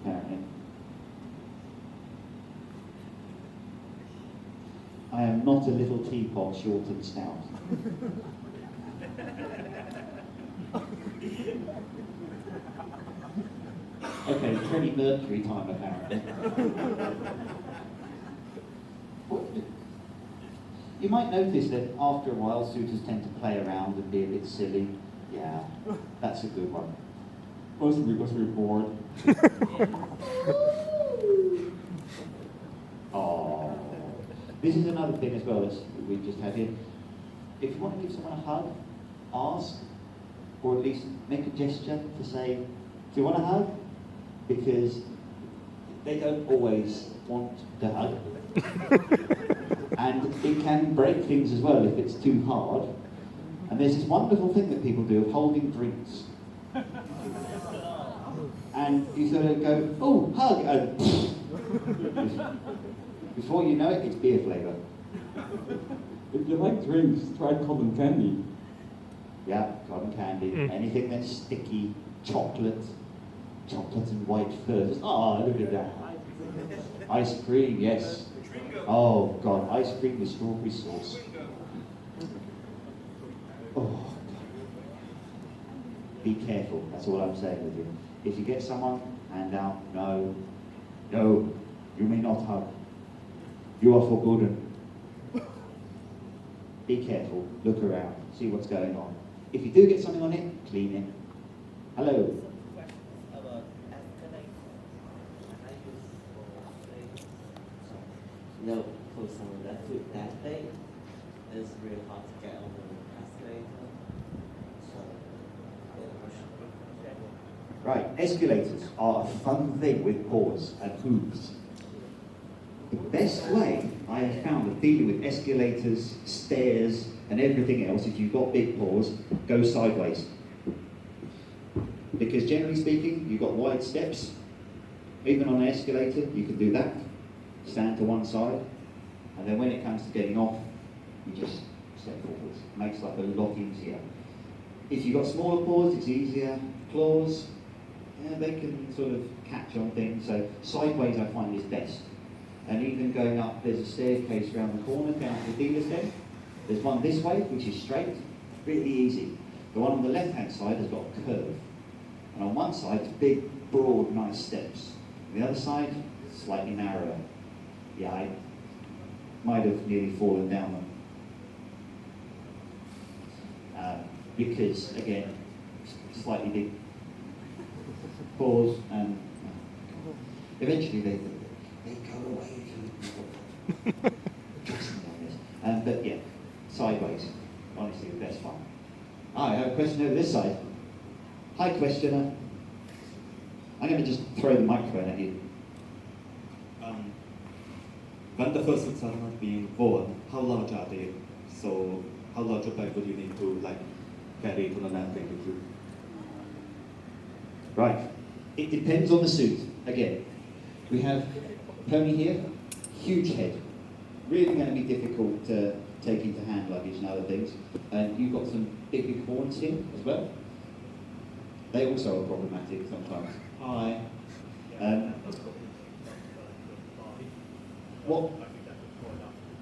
apparently. I am not a little teapot, short and stout. Okay, Freddie Mercury time apparently. You might notice that after a while suitors tend to play around and be a bit silly. Yeah, that's a good one. Mostly because we're bored. Oh, this is another thing as well. we just had here. If you want to give someone a hug, ask, or at least make a gesture to say, do you want a hug? Because they don't always want to hug. And it can break things as well if it's too hard. And there's this wonderful thing that people do of holding drinks. And you sort of go, oh, hug, and before you know it, it's beer flavour. If you like drinks, try cotton candy. Yeah, cotton candy. Anything that's sticky, chocolate and white fuzz. Oh, look at that. Ice cream, yes. Oh God, ice cream with strawberry sauce. Oh. Be careful, that's all I'm saying with you. If you get someone, hand out, no, you may not hug. You are forbidden. Be careful, look around, see what's going on. If you do get something on it, clean it. Hello. No, for someone that took that day, it's really hard to get on the escalator. So, Right, escalators are a fun thing with paws and hooves. The best way I have found of dealing with escalators, stairs, and everything else, if you've got big paws, go sideways. Because generally speaking, you've got wide steps. Even on an escalator, you can do that. Stand to one side, and then when it comes to getting off, you just step forwards. Makes life a lot easier. If you've got smaller paws, it's easier. Claws, yeah, they can sort of catch on things, so sideways I find is best. And even going up, there's a staircase around the corner down to the dealer's den. There's one this way, which is straight, really easy. The one on the left-hand side has got a curve. And on one side, it's big, broad, nice steps. On the other side, slightly narrower. Yeah, I might have nearly fallen down them. Because, again, slightly big paws, and eventually they go away if you but yeah, sideways, honestly, the best fun. I have a question over this side. Hi, questioner. I'm going to just throw the microphone at you. When the fursuits are not being worn, how large are they? So, how large a bag would you need to carry to an airplane with you? Right. It depends on the suit. Again, we have Pony here, huge head. Really going to be difficult to take into hand luggage and other things. And you've got some big horns here as well. They also are problematic sometimes. Hi. What?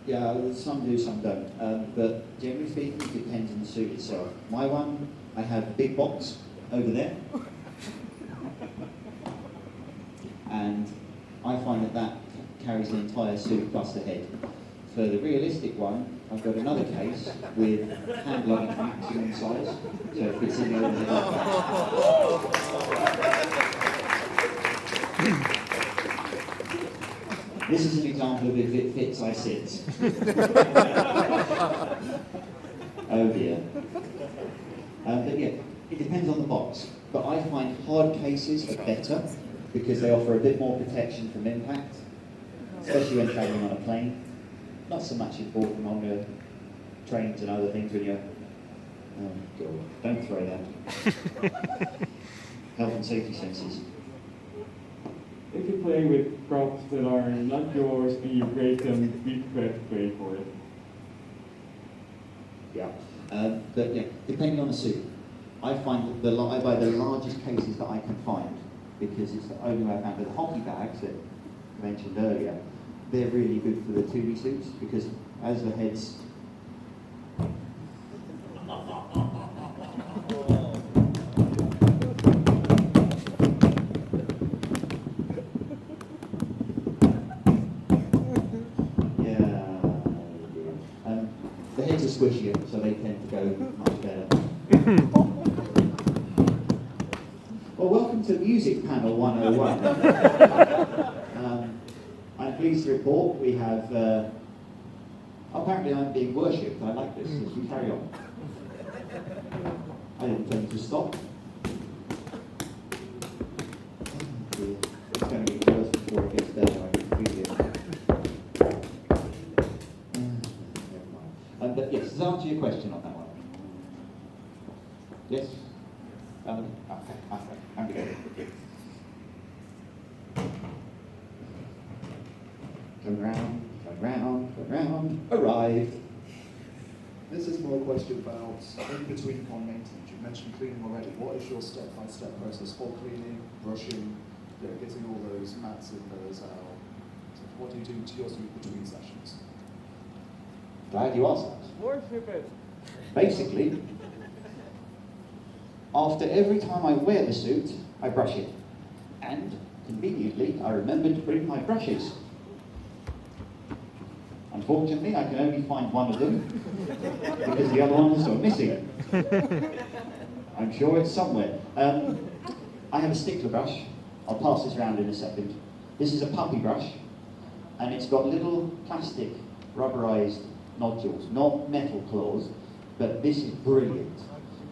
Yeah, some do, some don't. But generally speaking, it depends on the suit itself. My one, I have a big box over there. And I find that carries the entire suit plus the head. For the realistic one, I've got another case with hand luggage maximum size, so it fits in over there. This is an example of if it fits, I sit. Oh dear. But yeah, it depends on the box. But I find hard cases are better because they offer a bit more protection from impact, especially when travelling on a plane. Not so much important on the trains and other things when you're... Oh God, don't throw that. Health and safety sensors. If you play with props that are not yours and you break them, be prepared to pay for it. Yeah, but yeah, depending on the suit. I find that I buy the largest cases that I can find because it's the only way I found. But the hockey bags that I mentioned earlier, they're really good for the 2D suits because as the heads... the heads are squishier, so they tend to go much better. Well, welcome to Music Panel 101. I'm pleased to report we have Apparently I'm being worshipped. I like this. Let's carry on. I didn't tell you to stop. It's going to get worse before it gets better. I can feel it. Never mind. But yes, does that answer your question on that one? Yes? Okay. I'm going to go. Turn round, arrived. This is more a question about in between con maintenance. You mentioned cleaning already. What is your step-by-step process for cleaning, brushing, getting all those mats and those out? What do you do to your suit between sessions? Glad you asked that. Worship it. Basically, after every time I wear the suit, I brush it. And, conveniently, I remember to bring my brushes. Unfortunately, I can only find one of them because the other ones are missing. I'm sure it's somewhere. I have a stickler brush. I'll pass this around in a second. This is a puppy brush, and it's got little plastic rubberized nodules, not metal claws, but this is brilliant.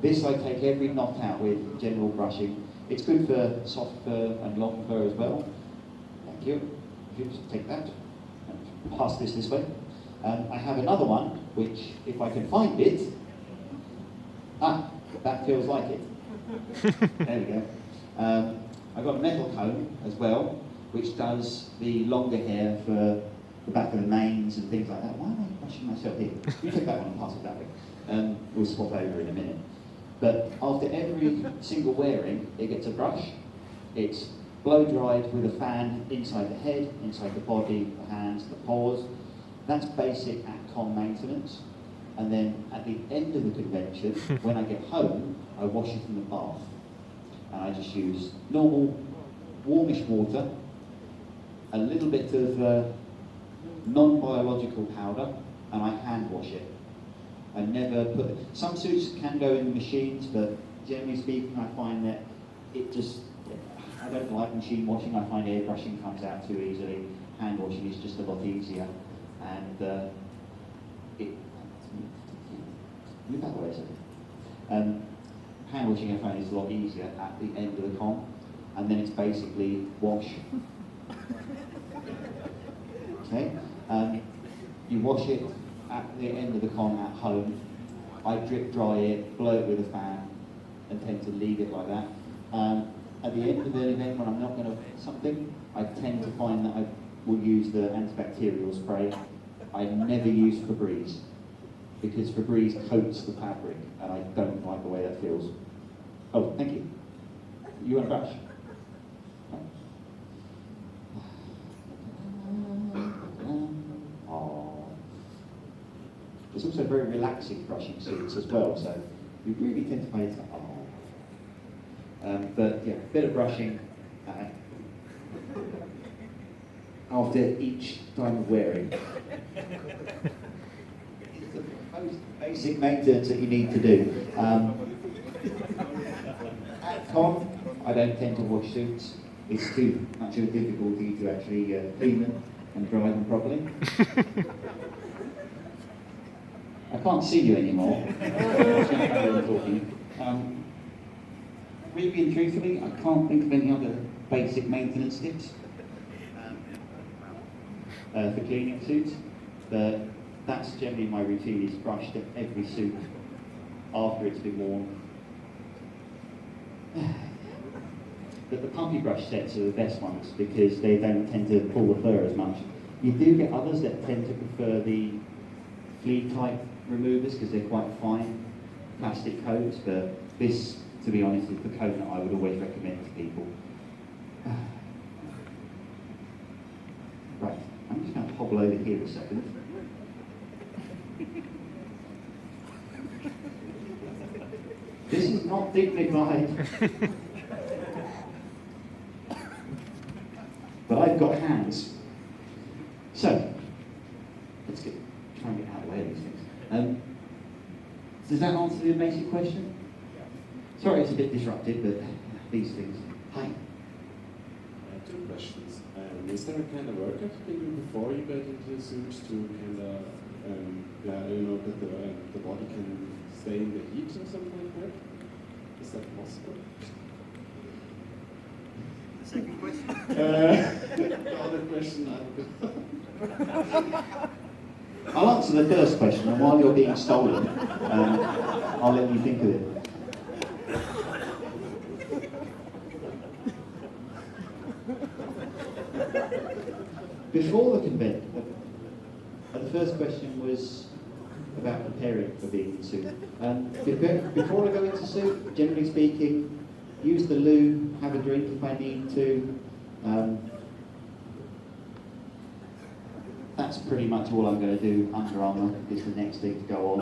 This I take every knot out with general brushing. It's good for soft fur and long fur as well. Thank you. You just take that and pass this way. I have another one, which, if I can find it, that feels like it. There we go. I've got a metal comb as well, which does the longer hair for the back of the manes and things like that. Why am I brushing myself here? You take that one and pass it that way. We'll swap over in a minute. But after every single wearing, it gets a brush. It's blow dried with a fan inside the head, inside the body, the hands, the paws. That's basic at-con maintenance. And then at the end of the convention, when I get home, I wash it in the bath. And I just use normal warmish water, a little bit of non-biological powder, and I hand wash it. I never put, some suits can go in the machines, but generally speaking, I find that it just, I don't like machine washing. I find airbrushing comes out too easily. Hand washing is just a lot easier. And move that way a second. Hand washing I find is a lot easier at the end of the con, and then it's basically wash. Okay, you wash it at the end of the con at home. I drip dry it, blow it with a fan, and tend to leave it like that. At the end of an event when I'm not going to something, I tend to find that I will use the antibacterial spray. I never use Febreze, because Febreze coats the fabric, and I don't like the way that feels. Oh, thank you. You want a brush? Oh. It's also very relaxing brushing suits as well, so you really tend to make it. But yeah, a bit of brushing after each time of wearing. It's the most basic maintenance that you need to do. At con, I don't tend to wash suits. It's too much of a difficulty to actually clean them and dry them properly. I can't see you anymore. Really and truthfully, I can't think of any other basic maintenance tips for cleaning suits, but that's generally my routine, is brushed at every suit after it's been worn. But the puppy brush sets are the best ones because they don't tend to pull the fur as much. You do get others that tend to prefer the flea type removers because they're quite fine plastic coats, but this, to be honest, is the coat that I would always recommend to people. Right, I'm just going to hobble over here a second. This is not dignified. But I've got hands. So, let's try and get out of the way of these things. Does that answer the basic question? Sorry, it's a bit disruptive, but these things. Hi. I have two questions. Is there a kind of workout you do before you get into the suits to kind of yeah, you know, that the body can stay in the heat or something like that? Is that possible? The second question? The other question, I don't know. I'll answer the first question, and while you're being stolen, I'll let you think of it. Before the convention, the first question was about preparing for being in suit. Before I go into suit, generally speaking, use the loo, have a drink if I need to. That's pretty much all I'm going to do. Under Armour is the next thing to go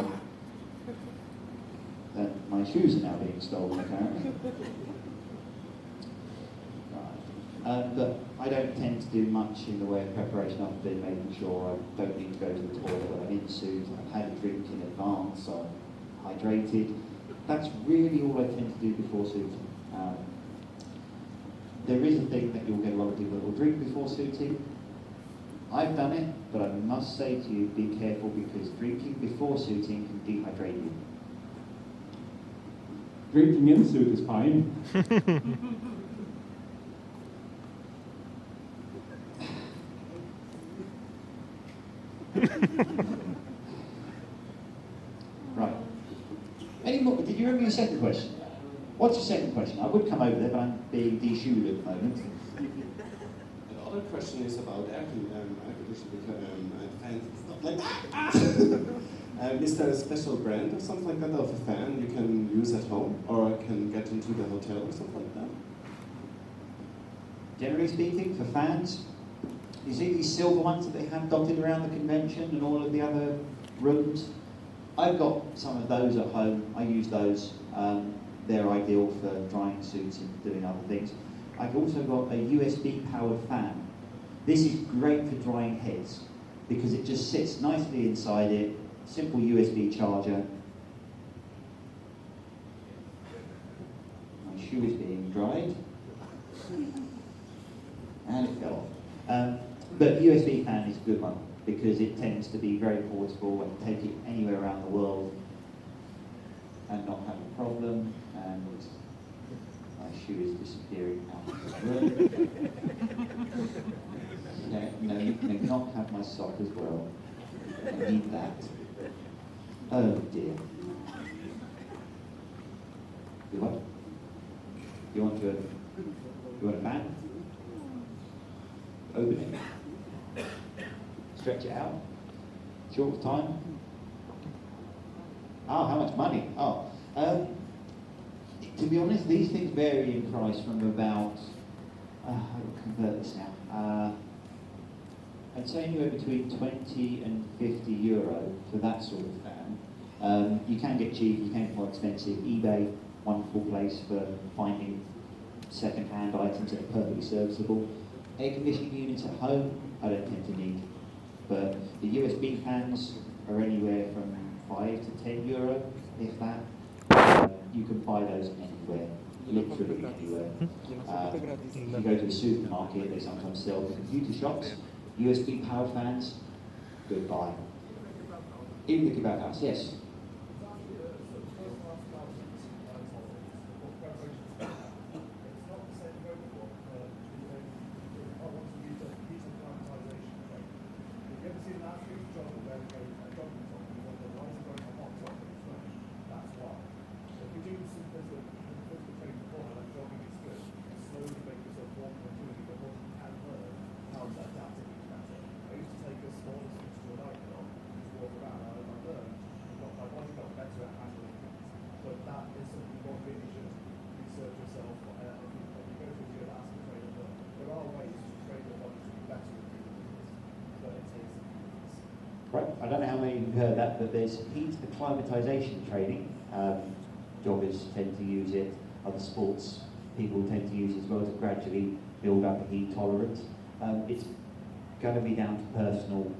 on. My shoes are now being stolen, apparently. But I don't tend to do much in the way of preparation other than making sure I don't need to go to the toilet when I'm in suit. I've had a drink in advance, I'm hydrated. That's really all I tend to do before suiting. There is a thing that you'll get a lot of people that will drink before suiting. I've done it, but I must say to you, be careful because drinking before suiting can dehydrate you. Drinking in suit is fine. Right. Any more? Did you remember your second question? What's your second question? I would come over there, but I'm being de-shoed at the moment. The other question is about air conditioning fans and stuff like that. Is there a special brand or something like that of a fan you can use at home or can get into the hotel or something like that? Generally speaking, for fans, you see these silver ones that they have dotted around the convention and all of the other rooms? I've got some of those at home. I use those. They're ideal for drying suits and doing other things. I've also got a USB powered fan. This is great for drying heads because it just sits nicely inside it, simple USB charger. My shoe is being dried. And it fell off. But USB fan is a good one because it tends to be very portable and take it anywhere around the world and not have a problem. And my shoe is disappearing out of the room. No, you cannot have my sock as well. I need that. Oh dear. You what? You want a fan? Open it. Stretch it out. Short time. Oh, how much money? Oh. To be honest, these things vary in price from about, I will convert this now. I'd say anywhere between 20 and 50 euro for that sort of fan. You can get cheap, you can get more expensive. eBay, wonderful place for finding second-hand items that are perfectly serviceable. Air conditioning units at home, I don't tend to need. But the USB fans are anywhere from 5 to 10 euro, if that. You can buy those anywhere, literally anywhere. If you go to a supermarket, they sometimes sell the computer shops, USB powered fans, goodbye. Even the kebab house, yes. Right, I don't know how many of you have heard that, but there's heat acclimatization training. Joggers tend to use it, other sports people tend to use it as well to gradually build up a heat tolerance. It's going to be down to personal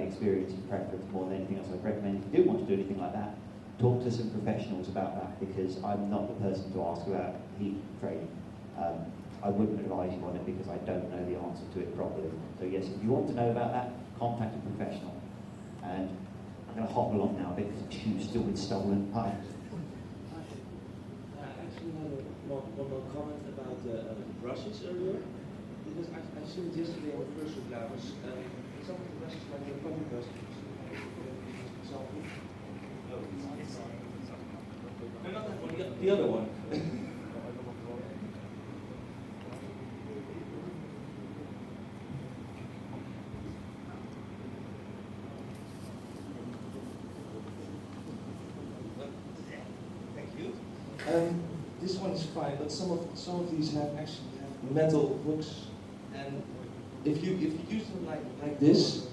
experience and preference more than anything else. I'd recommend if you do want to do anything like that, talk to some professionals about that because I'm not the person to ask about heat training. I wouldn't advise you on it because I don't know the answer to it properly. So yes, if you want to know about that, contact a professional. And I'm going to hop along now because the shoe's still been stolen. Hi. I actually had one more comment about the brushes earlier, because I saw it yesterday on the Fursuit was some of the brushes like the common brush, example. No, not that one, the other one. This one is fine, but some of these actually have metal hooks, and if you use them like this,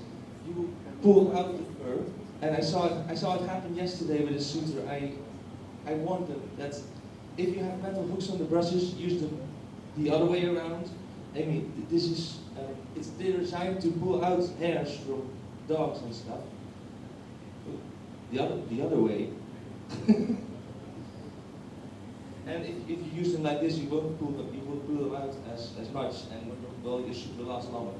you pull out the fur. And I saw it happen yesterday with a suitor. I warned them that if you have metal hooks on the brushes, use them the other way around. I mean, this is they're designed to pull out hairs from dogs and stuff. The other way. And if you use them like this, you won't pull them out as much, and well, your suit will last longer.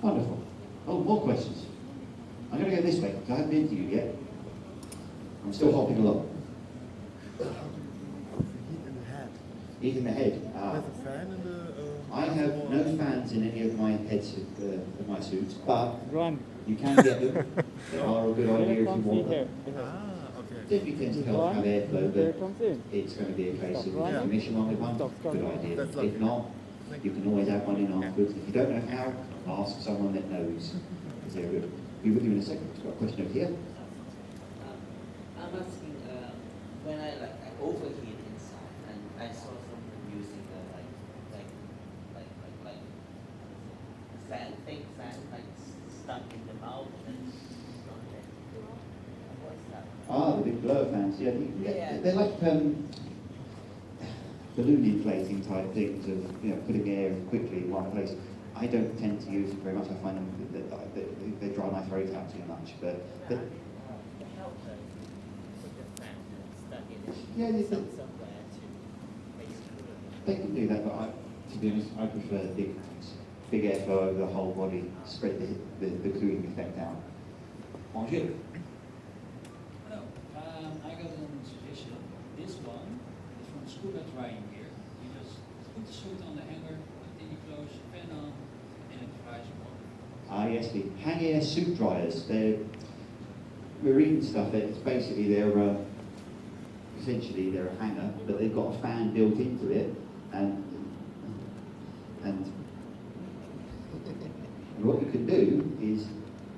Wonderful. Oh, more questions. I'm going to go this way because I haven't been to you yet. I'm still hopping along. Heat in the head. Ah. There's a fan in the. I have no fans in any of my heads of my suits, but you can get them. They are a good idea if you want them. Typically tends to help have airflow, but it's going to be a case of if you commission one with one, good idea. If not, you can always have one in afterwards. If you don't know how, ask someone that knows. Because they're good. Be with you in a second. I've got a question over here. I'm asking, when I overheat inside, and I saw someone using fake fan, stuck in the mouth and what's that? Ah, the big blower fans. Yeah, they're like balloon inflating type things of putting air quickly in one place. I don't tend to use them very much. I find them that they dry my throat out too much. But yeah, they can do that. But to be honest, I prefer big airflow over the whole body, spread the cooling effect out. Bonjour. Hello. I got a suggestion. This one is from scuba drying gear. You just put the suit on the hanger, put in your clothes, fan on, and it dries your body. Ah, yes, the hang air suit dryers. They're marine stuff. It's basically essentially they're a hanger, but they've got a fan built into it, and what you can do is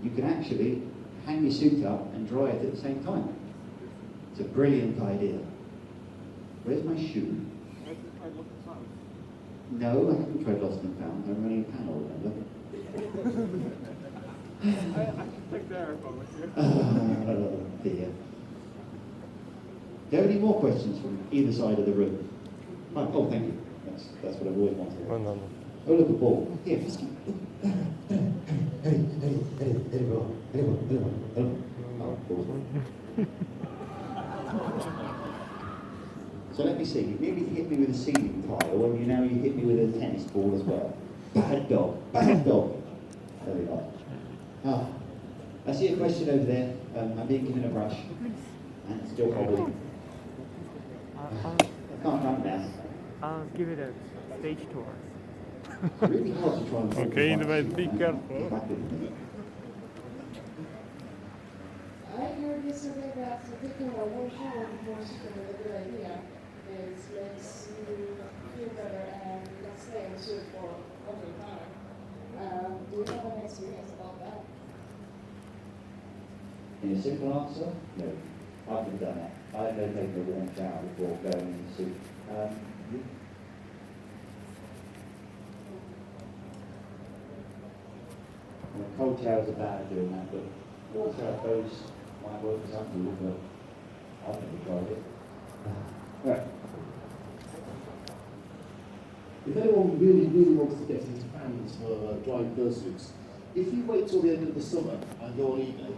you can actually hang your suit up and dry it at the same time. It's a brilliant idea. Where's my shoe? No, I haven't tried lost and found. I'm running a panel, remember? I can take the airphone with you. Oh dear. Do you have any more questions from either side of the room? Oh, thank you. That's what I've always wanted. Oh, no. Oh, look, a ball. Here. So let me see. You nearly hit me with a ceiling tile, and now you hit me with a tennis ball as well. Bad dog. Bad dog. There we go. Ah, I see a question over there. I'm being given a brush, and it's still hobbling. I can't run now. I'll give it a stage tour. It's really hard to try and Okay, Invite, be careful. I heard yesterday that taking a warm shower before sleeping is a good idea. It makes you feel better and not stay in the suit for a long time. Do you have an experience about that? In a simple answer, no. I've never done that. I've never taken a warm shower before going in the suit. Cold showers are bad at doing that, but water shower those might work for some people, but I've never tried it. Right. If anyone really wants to get into fans for drying fursuits, if you wait till the end of the summer and go on eBay,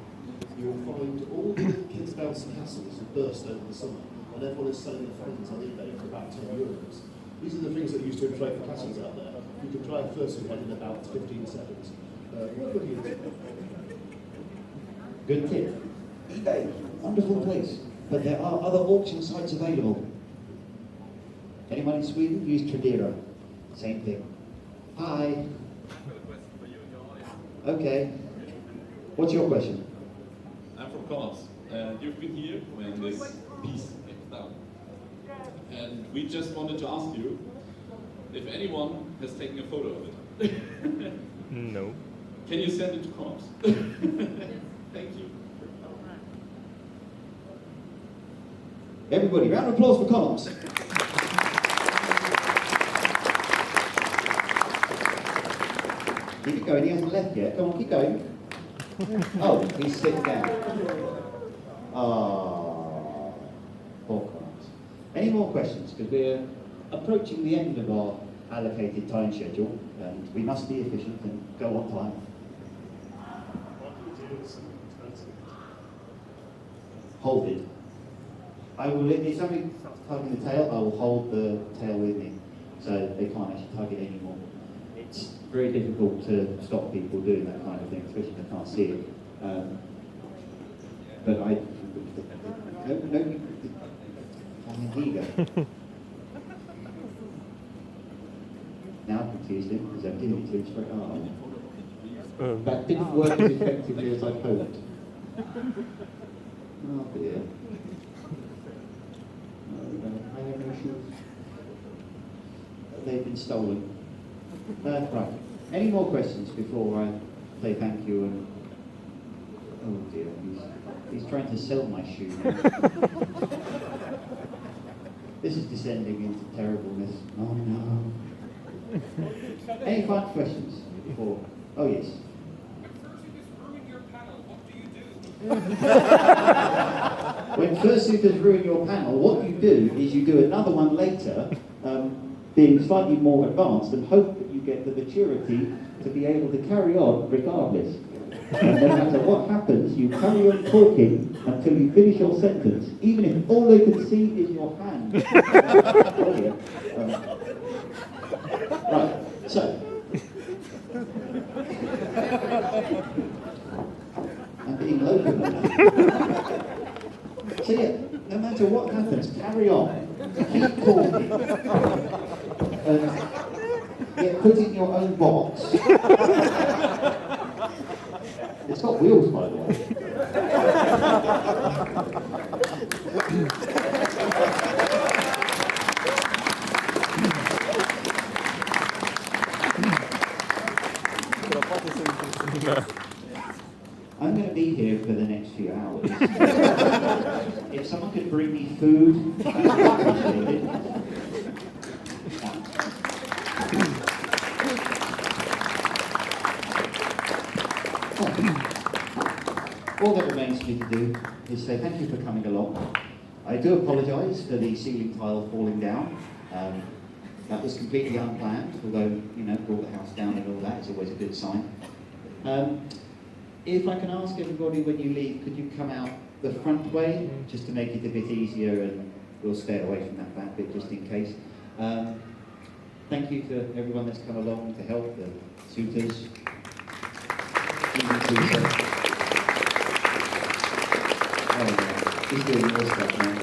you'll find all the kids' bouncy castles have burst over the summer, and everyone is selling the fans on eBay for about €10. These are the things that used to inflate the castles out there. You can dry a fursuit head in about 15 seconds. What would you do? Good tip. eBay, wonderful place. But there are other auction sites available. Anyone in Sweden use Tradera? Same thing. Hi. Okay. What's your question? I'm from Connors, and you've been here when this piece came down. And we just wanted to ask you if anyone has taken a photo of it. No. Can you send it to Connors? Thank you. Everybody, round of applause for Connors. Keep it going, he hasn't left yet. Come on, keep going. Oh, he's sitting down. Ah, poor Connors. Any more questions? Because we're approaching the end of our allocated time schedule, and we must be efficient and go on time. What do you do with something expensive? Hold it. I will, if somebody's tugging the tail, I will hold the tail with me, so they can't actually tug it anymore. It's very difficult to stop people doing that kind of thing, especially if they can't see it. But I, here you go. Now I've confused him because I'm giving it to him straight on. That didn't work as effectively as I'd hoped. Oh dear. I have no shoes. They've been stolen. Right. Any more questions before I say thank you? And oh dear, he's trying to sell my shoe. This is descending into terribleness. Oh no. Any final questions before? Oh yes. When Fursuit has ruined your panel, what you do is you do another one later, being slightly more advanced, and hope that you get the maturity to be able to carry on regardless. And no matter what happens, you carry on talking until you finish your sentence, even if all they can see is your hand. Brilliant. Right, so. I'm being local now. So yeah, no matter what happens, carry on. Keep talking. Yeah, put it in your own box. It's got wheels, by the way. I'm going to be here for the next few hours. If someone could bring me food, I would appreciate it. All that remains for me to do is say thank you for coming along. I do apologise for the ceiling tile falling down. That was completely unplanned, although, you know, brought the house down and all that is always a good sign. If I can ask everybody when you leave, could you come out the front way, just to make it a bit easier, and we'll stay away from that back bit just in case. Thank you to everyone that's come along to help, the suitors, even Teresa. Oh yeah, he's doing more stuff now.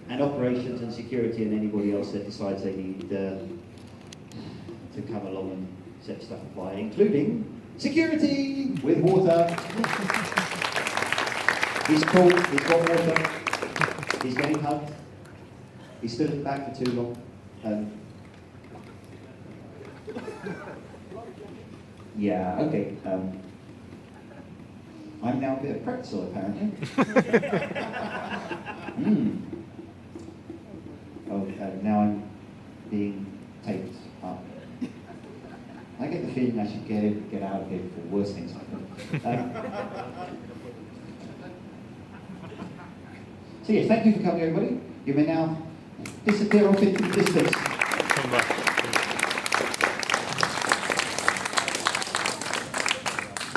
And operations and security and anybody else that decides they need to come along and set stuff afire, including security with water. He's cool, he's got water, he's getting hugged, he stood at the back for too long. Yeah, okay. I'm now a bit of pretzel, apparently. Oh, now I'm being taped up. I get the feeling I should get out of here before worse things happen. So yes, thank you for coming, everybody. You may now disappear off into the distance.